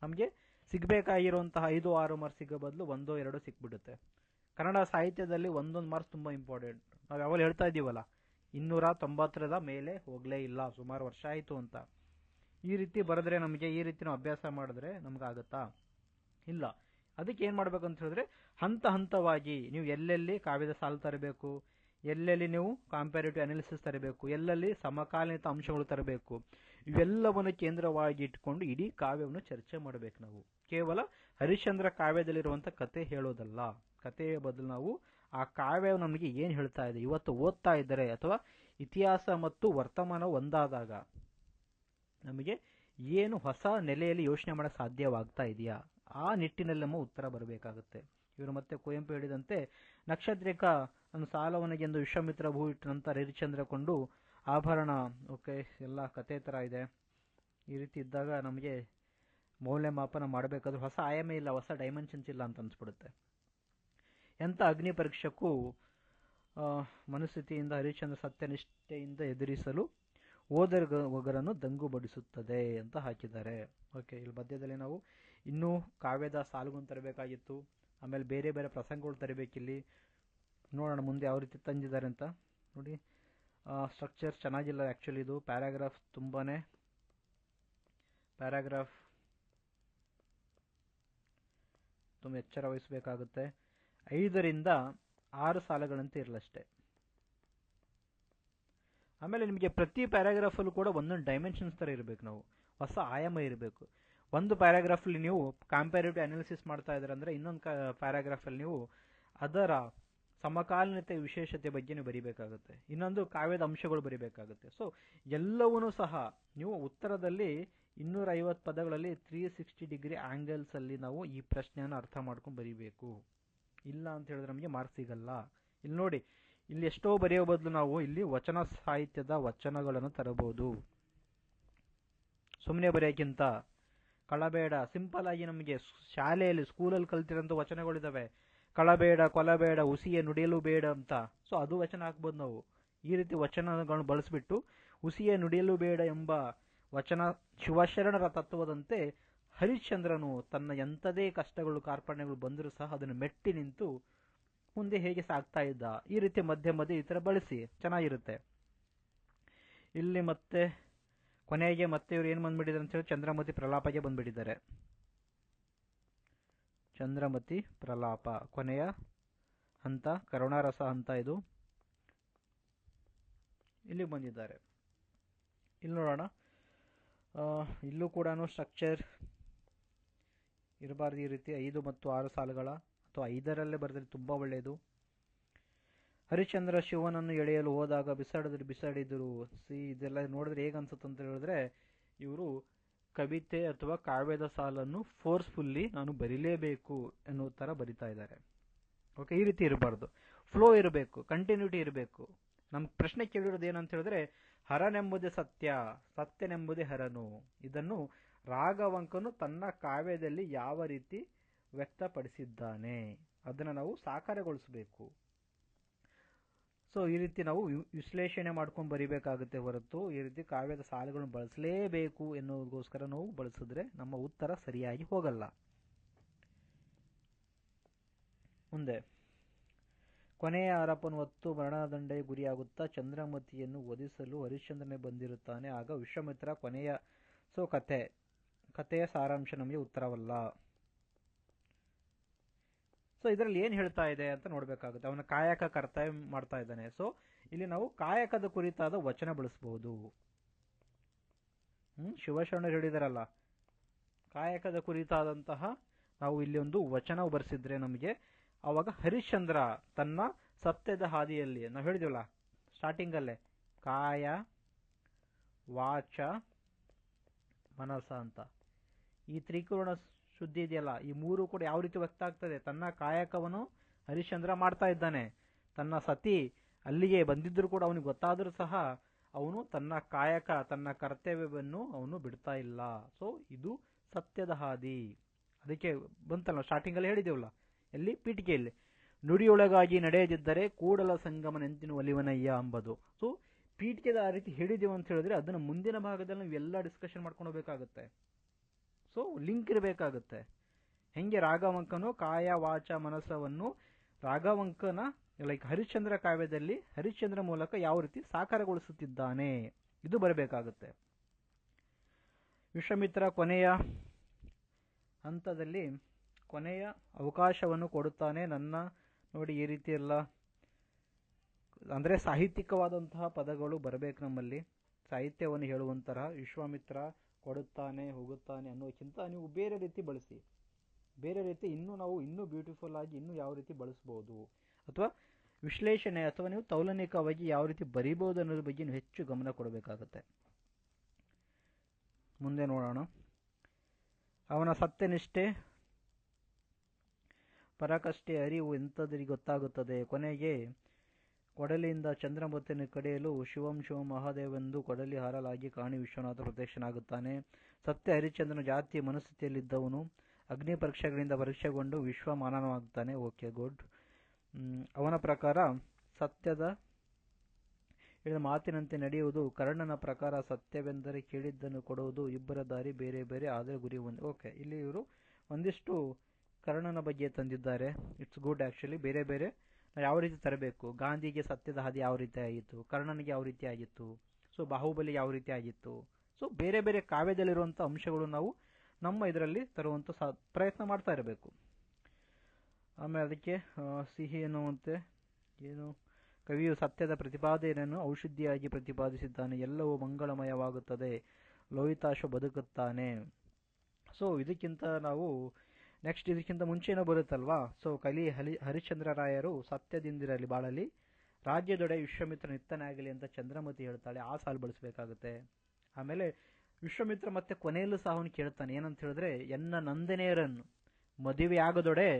ನಮಗೆ ಸಿಗಬೇಕಾಗಿರುವಂತಹ 5-6 ಮಾರ್ಕ್ಸ್ ಸಿಗೋ ಬದಲು 1-2 ಸಿಕ್ಬಿಡುತ್ತೆ. ಕನ್ನಡ ಸಾಹಿತ್ಯದಲ್ಲಿ ಒಂದೊಂದು ಮಾರ್ಕ್ಸ್ ತುಂಬ ಇಂಪಾರ್ಟೆಂಟ್. ನಾವು ಯಾವಾಗ ಹೇಳ್ತಾ ಇದ್ದೀವಲ್ಲ, 290ರ ಮೇಲೆ ಹೋಗಲೇ ಇಲ್ಲ, ಸುಮಾರು ವರ್ಷ ಆಯಿತು ಅಂತ. ಈ ರೀತಿ ಬರೆದ್ರೆ ನಮಗೆ, ಈ ರೀತಿ ನಾವು ಅಭ್ಯಾಸ ಮಾಡಿದ್ರೆ ನಮಗಾಗುತ್ತಾ? ಇಲ್ಲ. ಅದಕ್ಕೆ ಏನು ಮಾಡ್ಬೇಕಂತ ಹೇಳಿದ್ರೆ, ಹಂತ ಹಂತವಾಗಿ ನೀವು ಎಲ್ಲೆಲ್ಲಿ ಕಾವ್ಯದ ಸಾಲು ತರಬೇಕು, ಎಲ್ಲೆಲ್ಲಿ ನೀವು ಕಾಂಪ್ಯಾರೇಟಿವ್ ಅನಾಲಿಸಿಸ್ ತರಬೇಕು, ಎಲ್ಲೆಲ್ಲಿ ಸಮಕಾಲೀನ ಅಂಶಗಳು ತರಬೇಕು, ಇವೆಲ್ಲವನ್ನು ಕೇಂದ್ರವಾಗಿ ಇಟ್ಕೊಂಡು ಇಡೀ ಕಾವ್ಯವನ್ನು ಚರ್ಚೆ ಮಾಡಬೇಕು. ನಾವು ಕೇವಲ ಹರಿಶ್ಚಂದ್ರ ಕಾವ್ಯದಲ್ಲಿರುವಂಥ ಕತೆ ಹೇಳೋದಲ್ಲ. ಕಥೆಯ ಬದಲು ನಾವು ಆ ಕಾವ್ಯ ನಮಗೆ ಏನು ಹೇಳ್ತಾ ಇದೆ, ಇವತ್ತು ಓದ್ತಾ ಇದ್ದರೆ ಅಥವಾ ಇತಿಹಾಸ ಮತ್ತು ವರ್ತಮಾನ ಒಂದಾದಾಗ ನಮಗೆ ಏನು ಹೊಸ ನೆಲೆಯಲ್ಲಿ ಯೋಚನೆ ಮಾಡಕ್ಕೆ ಸಾಧ್ಯವಾಗ್ತಾ ಇದೆಯಾ, ಆ ನಿಟ್ಟಿನಲ್ಲಿ ನಮ್ಮ ಉತ್ತರ ಬರಬೇಕಾಗುತ್ತೆ. ಇವರು ಮತ್ತೆ ಕುವೆಂಪು ಹೇಳಿದಂತೆ, ನಕ್ಷತ್ರಿಕ ನನ್ನ ಸಾಲವನಿಗೆಂದು ವಿಶ್ವಾಮಿತ್ರ ಭೂ ಇಟ್ಟ ನಂತರ ಹರಿಶ್ಚಂದ್ರ ಕೊಂಡು ಆಭರಣ. ಓಕೆ, ಎಲ್ಲ ಕತೆ ಥರ ಇದೆ. ಈ ರೀತಿ ಇದ್ದಾಗ ನಮಗೆ ಮೌಲ್ಯಮಾಪನ ಮಾಡಬೇಕಾದ್ರೂ ಹೊಸ ಆಯಾಮ ಇಲ್ಲ, ಹೊಸ ಡೈಮೆನ್ಷನ್ಸ್ ಇಲ್ಲ ಅಂತ ಅನ್ಸ್ಬಿಡುತ್ತೆ. ಎಂಥ ಅಗ್ನಿ ಪರೀಕ್ಷಕ್ಕೂ ಮನಸ್ಥಿತಿಯಿಂದ ಹರಿಶ್ಚಂದ್ರ ಸತ್ಯನಿಷ್ಠೆಯಿಂದ ಎದುರಿಸಲು ಓದುಗರನ್ನು ದಂಗುಬಡಿಸುತ್ತದೆ ಅಂತ ಹಾಕಿದ್ದಾರೆ. ಓಕೆ, ಇಲ್ಲಿ ಮಧ್ಯದಲ್ಲಿ ನಾವು ಇನ್ನೂ ಕಾವ್ಯದ ಸಾಲುಗಳನ್ನು ತರಬೇಕಾಗಿತ್ತು. ಆಮೇಲೆ ಬೇರೆ ಬೇರೆ ಪ್ರಸಂಗಗಳು ತರಬೇಕಿಲ್ಲಿ. ನೋಡೋಣ ಮುಂದೆ ಯಾವ ರೀತಿ ತಂದಿದ್ದಾರೆ ಅಂತ. ನೋಡಿ, ಸ್ಟ್ರಕ್ಚರ್ ಚೆನ್ನಾಗಿಲ್ಲ ಆ್ಯಕ್ಚುಲಿ. ಇದು ಪ್ಯಾರಾಗ್ರಾಫ್ ತುಂಬ ಎಚ್ಚರ ವಹಿಸಬೇಕಾಗುತ್ತೆ. 5ರಿಂದ 6 ಸಾಲುಗಳಂತೆ ಇರಲಷ್ಟೇ. ಆಮೇಲೆ ನಿಮಗೆ ಪ್ರತಿ ಪ್ಯಾರಾಗ್ರಾಫಲ್ಲೂ ಕೂಡ ಒಂದೊಂದು ಡೈಮೆನ್ಷನ್ಸ್ ಥರ ಇರಬೇಕು. ನಾವು ಹೊಸ ಆಯಾಮ ಇರಬೇಕು. ಒಂದು ಪ್ಯಾರಾಗ್ರಾಫಲ್ಲಿ ನೀವು ಕಾಂಪ್ಯಾರೇಟಿವ್ ಅನಾಲಿಸಿಸ್ ಮಾಡ್ತಾ ಇದ್ದಾರೆ ಅಂದರೆ, ಇನ್ನೊಂದು ಪ್ಯಾರಾಗ್ರಾಫಲ್ಲಿ ನೀವು ಅದರ ಸಮಕಾಲೀನತೆ ವಿಶೇಷತೆ ಬಗ್ಗೆ ನೀವು ಬರೀಬೇಕಾಗುತ್ತೆ. ಇನ್ನೊಂದು ಕಾವ್ಯದ ಅಂಶಗಳು ಬರೀಬೇಕಾಗುತ್ತೆ. ಸೊ ಎಲ್ಲವನ್ನೂ ಸಹ ನೀವು ಉತ್ತರದಲ್ಲಿ 250 ಪದಗಳಲ್ಲಿ 360 ಡಿಗ್ರಿ ಆ್ಯಂಗಲ್ಸಲ್ಲಿ ನಾವು ಈ ಪ್ರಶ್ನೆಯನ್ನು ಅರ್ಥ ಮಾಡ್ಕೊಂಡು ಬರೀಬೇಕು. ಇಲ್ಲ ಅಂತ ಹೇಳಿದ್ರೆ ನಮಗೆ ಮಾರ್ಕ್ಸ್ ಸಿಗಲ್ಲ. ಇಲ್ಲಿ ನೋಡಿ, ಇಲ್ಲಿ ಎಷ್ಟೋ ಬರೆಯೋ ಬದಲು ನಾವು ಇಲ್ಲಿ ವಚನ ಸಾಹಿತ್ಯದ ವಚನಗಳನ್ನು ತರಬಹುದು. ಸುಮ್ಮನೆ ಬರೆಯೋಕ್ಕಿಂತ ಕಳಬೇಡ, ಸಿಂಪಲ್ ಆಗಿ ನಮಗೆ ಶಾಲೆಯಲ್ಲಿ ಸ್ಕೂಲಲ್ಲಿ ಕಲ್ತಿರೋಂಥ ವಚನಗಳಿದ್ದಾವೆ. ಕಳಬೇಡ, ಕೊಲಬೇಡ, ಹುಸಿಯೇ ನುಡಿಯಲು ಬೇಡ ಅಂತ. ಸೊ ಅದು ವಚನ ಹಾಕ್ಬೋದು ನಾವು. ಈ ರೀತಿ ವಚನಗಳನ್ನು ಬಳಸಿಬಿಟ್ಟು ಹುಸಿಯೇ ನುಡಿಯಲು ಬೇಡ ಎಂಬ ವಚನ ಶಿವಶರಣರ ತತ್ವದಂತೆ ಹರಿಶ್ಚಂದ್ರನು ತನ್ನ ಎಂಥದೇ ಕಷ್ಟಗಳು ಕಾರ್ಪಣ್ಯಗಳು ಬಂದರೂ ಸಹ ಅದನ್ನು ಮೆಟ್ಟಿ ನಿಂತು ಮುಂದೆ ಹೇಗೆ ಸಾಗ್ತಾ ಇದ್ದ, ಈ ರೀತಿ ಮಧ್ಯೆ ಮಧ್ಯೆ ಈ ಥರ ಬಳಸಿ ಚೆನ್ನಾಗಿರುತ್ತೆ. ಇಲ್ಲಿ ಮತ್ತೆ ಕೊನೆಗೆ ಮತ್ತೆ ಇವ್ರು ಏನು ಬಂದ್ಬಿಟ್ಟಿದ್ದಾರೆ ಅಂತ ಹೇಳಿ ಚಂದ್ರಮತಿ ಪ್ರಲಾಪಗೆ ಬಂದ್ಬಿಟ್ಟಿದ್ದಾರೆ. ಚಂದ್ರಮತಿ ಪ್ರಲಾಪ ಕೊನೆಯ ಹಂತ, ಕರುಣಾರಸ ಹಂತ. ಇದು ಇಲ್ಲಿ ಬಂದಿದ್ದಾರೆ. ಇಲ್ಲಿ ನೋಡೋಣ, ಇಲ್ಲೂ ಕೂಡ ಸ್ಟ್ರಕ್ಚರ್ ಇರಬಾರ್ದು. ಈ ರೀತಿ 5 ಮತ್ತು 6 ಸಾಲುಗಳ ಅಥವಾ 5ರಲ್ಲೇ ಬರೆದ್ರೆ ತುಂಬ ಒಳ್ಳೆಯದು. ಹರಿಶ್ಚಂದ್ರ ಶಿವನನ್ನು ಎಳೆಯಲು ಹೋದಾಗ ಬಿಸಾಡಿದ್ರು. ಇದೆಲ್ಲ ನೋಡಿದ್ರೆ ಹೇಗೆ ಅನ್ಸುತ್ತೆ ಅಂತ ಹೇಳಿದ್ರೆ, ಇವರು ಕವಿತೆ ಅಥವಾ ಕಾವ್ಯದ ಸಾಲನ್ನು ಫೋರ್ಸ್ಫುಲ್ಲಿ ನಾನು ಬರೀಲೇಬೇಕು ಅನ್ನೋ ಥರ ಬರಿತಾ ಇದ್ದಾರೆ. ಓಕೆ, ಈ ರೀತಿ ಇರಬಾರ್ದು. ಫ್ಲೋ ಇರಬೇಕು, ಕಂಟಿನ್ಯೂಟಿ ಇರಬೇಕು. ನಮ್ಮ ಪ್ರಶ್ನೆ ಕೇಳಿರೋದು ಏನಂತ ಹೇಳಿದ್ರೆ, ಹರನೆಂಬುದೇ ಸತ್ಯ, ಸತ್ಯನೆಂಬುದೇ ಹರನು. ಇದನ್ನು ರಾಘವಂಕನು ತನ್ನ ಕಾವ್ಯದಲ್ಲಿ ಯಾವ ರೀತಿ ವ್ಯಕ್ತಪಡಿಸಿದ್ದಾನೆ ಅದನ್ನು ನಾವು ಸಾಕಾರಗೊಳಿಸಬೇಕು. ಸೊ ಈ ರೀತಿ ನಾವು ವಿಶ್ಲೇಷಣೆ ಮಾಡ್ಕೊಂಡು ಬರೀಬೇಕಾಗುತ್ತೆ ಹೊರತು ಈ ರೀತಿ ಕಾವ್ಯದ ಸಾಲುಗಳನ್ನು ಬಳಸಲೇಬೇಕು ಎನ್ನುವುದಕ್ಕೋಸ್ಕರ ನಾವು ಬಳಸಿದ್ರೆ ನಮ್ಮ ಉತ್ತರ ಸರಿಯಾಗಿ ಹೋಗಲ್ಲ. ಮುಂದೆ, ಕೊನೆಯ ಆರೋಪನ ಹೊತ್ತು ಮರಣದಂಡನೆ ಗುರಿಯಾಗುತ್ತಾ ಚಂದ್ರಮತಿಯನ್ನು ವಧಿಸಲು ಹರಿಶ್ಚಂದ್ರನೇ ಬಂದಿರುತ್ತಾನೆ. ಆಗ ವಿಶ್ವಾಮಿತ್ರ ಕೊನೆಯ. ಸೊ ಕಥೆಯ ಸಾರಾಂಶ ನಮಗೆ ಉತ್ತರವಲ್ಲ. ಸೊ ಇದರಲ್ಲಿ ಏನು ಹೇಳ್ತಾ ಇದೆ ಅಂತ ನೋಡಬೇಕಾಗುತ್ತೆ. ಅವನ ಕಾಯಕ ಕರ್ತವ್ಯ ಮಾಡ್ತಾ ಇದ್ದಾನೆ. ಸೊ ಇಲ್ಲಿ ನಾವು ಕಾಯಕದ ಕುರಿತಾದ ವಚನ ಬಳಸಬಹುದು. ಶಿವಶರಣರು ಹೇಳಿದಾರಲ್ಲ, ಕಾಯಕದ ಕುರಿತಾದಂತಹ ನಾವು ಇಲ್ಲಿ ಒಂದು ವಚನ ಬರೆಸಿದ್ರೆ ನಮಗೆ ಆವಾಗ ಹರಿಶ್ಚಂದ್ರ ತನ್ನ ಸತ್ಯದ ಹಾದಿಯಲ್ಲಿ, ನಾವು ಹೇಳಿದಿವಲ್ಲ ಸ್ಟಾರ್ಟಿಂಗಲ್ಲೇ, ಕಾಯ ವಾಚ ಮನಸ ಅಂತ ಈ ತ್ರಿಕೋಣ ಶುದ್ಧಿ ಇದೆಯಲ್ಲ, ಈ ಮೂರು ಕೂಡ ಯಾವ ರೀತಿ ವ್ಯಕ್ತ ಆಗ್ತದೆ? ತನ್ನ ಕಾಯಕವನ್ನು ಹರಿಶ್ಚಂದ್ರ ಮಾಡ್ತಾ ಇದ್ದಾನೆ. ತನ್ನ ಸತಿ ಅಲ್ಲಿಗೆ ಬಂದಿದ್ರು ಕೂಡ ಅವನಿಗೆ ಗೊತ್ತಾದರೂ ಸಹ ಅವನು ತನ್ನ ಕಾಯಕ, ತನ್ನ ಕರ್ತವ್ಯವನ್ನು ಅವನು ಬಿಡ್ತಾ ಇಲ್ಲ. ಸೊ ಇದು ಸತ್ಯದ ಹಾದಿ. ಅದಕ್ಕೆ ಬಂತಲ್ಲ ಸ್ಟಾರ್ಟಿಂಗ್ ಅಲ್ಲಿ ಹೇಳಿದೇವಲ್ಲ, ಎಲ್ಲಿ ಪೀಠಿಕೆಯಲ್ಲಿ, ನುಡಿಯೊಳಗಾಗಿ ನಡೆಯದಿದ್ದರೆ ಕೂಡಲ ಸಂಗಮ ನೆಂತಿನ ಒಲಿವನಯ್ಯ ಅಂಬದು. ಸೊ ಪೀಠಿಕೆದ ಆ ರೀತಿ ಹೇಳಿದೆವು ಅಂತ ಹೇಳಿದ್ರೆ ಅದನ್ನ ಮುಂದಿನ ಭಾಗದಲ್ಲಿ ನಾವು ಎಲ್ಲ ಡಿಸ್ಕಷನ್ ಮಾಡ್ಕೊಂಡು ಹೋಗ್ಬೇಕಾಗುತ್ತೆ. ಸೊ ಲಿಂಕ್ ಇರಬೇಕಾಗುತ್ತೆ. ಹೆಂಗೆ ರಾಘವಂಕನು ಕಾಯ ವಾಚ ಮನಸ್ಸವನ್ನು ರಾಘವಂಕನ ಲೈಕ್ ಹರಿಶ್ಚಂದ್ರ ಕಾವ್ಯದಲ್ಲಿ ಹರಿಶ್ಚಂದ್ರ ಮೂಲಕ ಯಾವ ರೀತಿ ಸಾಕಾರಗೊಳಿಸುತ್ತಿದ್ದಾನೆ, ಇದು ಬರಬೇಕಾಗುತ್ತೆ. ವಿಶ್ವಾಮಿತ್ರ ಕೊನೆಯ ಹಂತದಲ್ಲಿ ಕೊನೆಯ ಅವಕಾಶವನ್ನು ಕೊಡುತ್ತಾನೆ. ನನ್ನ ನೋಡಿ ಈ ರೀತಿ ಎಲ್ಲ ಅಂದ್ರೆ ಸಾಹಿತ್ಯಿಕವಾದಂತಹ ಪದಗಳು ಬರಬೇಕು ನಮ್ಮಲ್ಲಿ, ಸಾಹಿತ್ಯವನ್ನು ಹೇಳುವಂತರ. ವಿಶ್ವಾಮಿತ್ರ ಕೊಡುತ್ತಾನೆ, ಹೋಗುತ್ತಾನೆ ಅನ್ನೋಕ್ಕಿಂತ ನೀವು ಬೇರೆ ರೀತಿ ಬಳಸಿ, ಬೇರೆ ರೀತಿ ನಾವು ಇನ್ನೂ ಬ್ಯೂಟಿಫುಲ್ ಆಗಿ ಇನ್ನೂ ಯಾವ ರೀತಿ ಬಳಸಬಹುದು, ಅಥವಾ ವಿಶ್ಲೇಷಣೆ ಅಥವಾ ನೀವು ತೌಲನಿಕವಾಗಿ ಯಾವ ರೀತಿ ಬರೀಬಹುದು ಅನ್ನೋದ್ರ ಬಗ್ಗೆ ನೀವು ಹೆಚ್ಚು ಗಮನ ಕೊಡಬೇಕಾಗತ್ತೆ. ಮುಂದೆ ನೋಡೋಣ. ಅವನ ಸತ್ಯನಿಷ್ಠೆ ಪರಾಕಾಷ್ಠೆ ಅರಿವು ಎಂಥದರಿಗೆ ಗೊತ್ತಾಗುತ್ತದೆ. ಕೊನೆಗೆ ಕೊಡಲಿಯಿಂದ ಚಂದ್ರಮುತ್ತನ್ನು ಕಡೆಯಲು ಶಿವಂ ಶಿವಂ ಮಹಾದೇವೆಂದು ಕೊಡಲಿ ಹಾರಲಾಗಿ ಕಾಣಿ ವಿಶ್ವನಾಥ ಪ್ರತ್ಯಕ್ಷನಾಗುತ್ತಾನೆ. ಸತ್ಯ ಹರಿಶ್ಚಂದ್ರನ ಜಾತಿಯ ಮನಸ್ಥಿತಿಯಲ್ಲಿದ್ದವನು ಅಗ್ನಿ ಪರೀಕ್ಷೆಗಳಿಂದ ಪರೀಕ್ಷೆಗೊಂಡು ವಿಶ್ವ ಮಾನವನಾಗುತ್ತಾನೆ. Okay, good. ಅವನ ಪ್ರಕಾರ ಸತ್ಯದ ಹೇಳಿದ ಮಾತಿನಂತೆ ನಡೆಯುವುದು. ಕರ್ಣನ ಪ್ರಕಾರ ಸತ್ಯವೆಂದರೆ ಕೇಳಿದ್ದನ್ನು ಕೊಡುವುದು. ಇಬ್ಬರ ದಾರಿ ಬೇರೆ ಬೇರೆ ಆದರೆ ಗುರಿ ಒಂದೇ. ಓಕೆ, ಇಲ್ಲಿ ಇವರು ಒಂದಿಷ್ಟು ಕರ್ಣನ ಬಗ್ಗೆ ತಂದಿದ್ದಾರೆ. It's good actually. ಬೇರೆ ಬೇರೆ ಯಾವ ರೀತಿ ತರಬೇಕು, ಗಾಂಧಿಗೆ ಸತ್ಯದ ಹಾದಿ ಯಾವ ರೀತಿ ಆಗಿತ್ತು, ಕರ್ಣನಿಗೆ ಯಾವ ರೀತಿ ಆಗಿತ್ತು, ಸೊ ಬಾಹುಬಲಿ ಯಾವ ರೀತಿ ಆಗಿತ್ತು. ಸೊ ಬೇರೆ ಬೇರೆ ಕಾವ್ಯದಲ್ಲಿರುವಂಥ ಅಂಶಗಳು ನಾವು ನಮ್ಮ ಇದರಲ್ಲಿ ತರುವಂಥ ಪ್ರಯತ್ನ ಮಾಡ್ತಾ ಇರಬೇಕು. ಆಮೇಲೆ ಅದಕ್ಕೆ ಸಿಹಿ ಎನ್ನುವಂತೆ ಏನು, ಕವಿಯು ಸತ್ಯದ ಪ್ರತಿಪಾದನೆಯನ್ನು ಔಷಧಿಯಾಗಿ ಪ್ರತಿಪಾದಿಸಿದ್ದಾನೆ. ಎಲ್ಲವೂ ಮಂಗಳಮಯವಾಗುತ್ತದೆ, ಲೋಹಿತಾಶ್ವ ಬದುಕುತ್ತಾನೆ. ಸೊ ಇದಕ್ಕಿಂತ ನಾವು ನೆಕ್ಸ್ಟ್ ಇದಕ್ಕಿಂತ ಮುಂಚೆನೂ ಬರುತ್ತಲ್ವಾ. ಸೊ ಹರಿಶ್ಚಂದ್ರ ರಾಯರು ಸತ್ಯದಿಂದಿರಲಿ ಬಾಳಲಿ, ರಾಜ್ಯದೊಡೆ ವಿಶ್ವಾಮಿತ್ರ ನಿತ್ತನಾಗಲಿ ಅಂತ ಚಂದ್ರಮತಿ ಹೇಳ್ತಾಳೆ. ಆ ಸಾಲು ಬಳಸಬೇಕಾಗುತ್ತೆ. ಆಮೇಲೆ ವಿಶ್ವಾಮಿತ್ರ ಮತ್ತೆ ಕೊನೆಯಲ್ಲೂ ಸಹ ಅವನು ಕೇಳ್ತಾನೆ, ಏನಂತ ಹೇಳಿದ್ರೆ, ಎನ್ನ ನಂದನೆಯರನ್ನು ಮದುವೆ ಆಗದೊಡೆ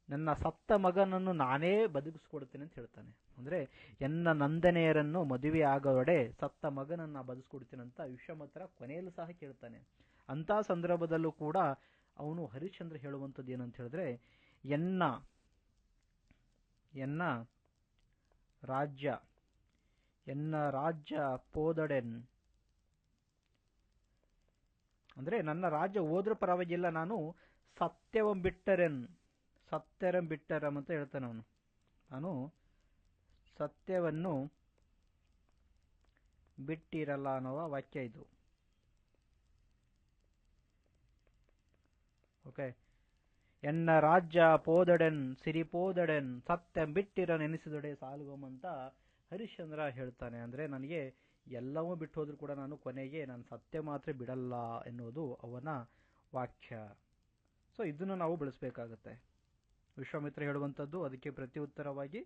ನನ್ನ ಸತ್ತ ಮಗನನ್ನು ನಾನೇ ಬದುಕಿಸ್ಕೊಡ್ತೇನೆ ಅಂತ ಹೇಳ್ತಾನೆ. ಅಂದ್ರೆ ಎನ್ನ ನಂದನೆಯರನ್ನು ಮದುವೆ ಆಗದೊಡೆ ಸತ್ತ ಮಗನನ್ನ ಬದುಕಿಸ್ಕೊಡ್ತೇನೆ ಅಂತ ವಿಶ್ವಾಮಿತ್ರ ಕೊನೆಯಲ್ಲೂ ಸಹ ಕೇಳ್ತಾನೆ. ಅಂತ ಸಂದರ್ಭದಲ್ಲೂ ಕೂಡ ಅವನು ಹರಿಶ್ಚಂದ್ರ ಹೇಳುವಂಥದ್ದು ಏನಂತ ಹೇಳಿದ್ರೆ, ಎನ್ನ ರಾಜ್ಯ ಪೋದಡೆನ್, ಅಂದ್ರೆ ನನ್ನ ರಾಜ್ಯ ಹೋದ್ರೂ ಪರವಾಗಿಲ್ಲ, ನಾನು ಸತ್ಯವಂ ಬಿಟ್ಟರಂ ಅಂತ ಹೇಳ್ತಾನೆ ಅವನು. ನಾನು ಸತ್ಯವನ್ನು ಬಿಟ್ಟಿರಲ್ಲ ಅನ್ನುವ ವಾಕ್ಯ ಇದು. ಓಕೆ, ಎನ್ನ ರಾಜ್ಯ ಪೋದಡೆನ್ ಸಿರಿಪೋದಡೆನ್ ಸತ್ಯಂ ಬಿಟ್ಟಿರ ನೆನೆಸಿದೊಡೆ ಸಾಲ್ಗೋಮ್ ಅಂತ ಹರಿಶ್ಚಂದ್ರ ಹೇಳ್ತಾನೆ. ಅಂದ್ರೆ ನನಗೆ ಎಲ್ಲವೂ ಬಿಟ್ಟು ಹೋದ್ರೂ ಕೂಡ ನಾನು ಕೊನೆಗೆ ನಾನು ಸತ್ಯ ಮಾತ್ರ ಬಿಡಲ್ಲ ಎನ್ನುವುದು ಅವನ ವಾಕ್ಯ. ಸೊ ಇದನ್ನು ನಾವು ಬಳಸಬೇಕಾಗತ್ತೆ. ವಿಶ್ವಾಮಿತ್ರ ಹೇಳುವಂಥದ್ದು ಅದಕ್ಕೆ ಪ್ರತಿ ಉತ್ತರವಾಗಿ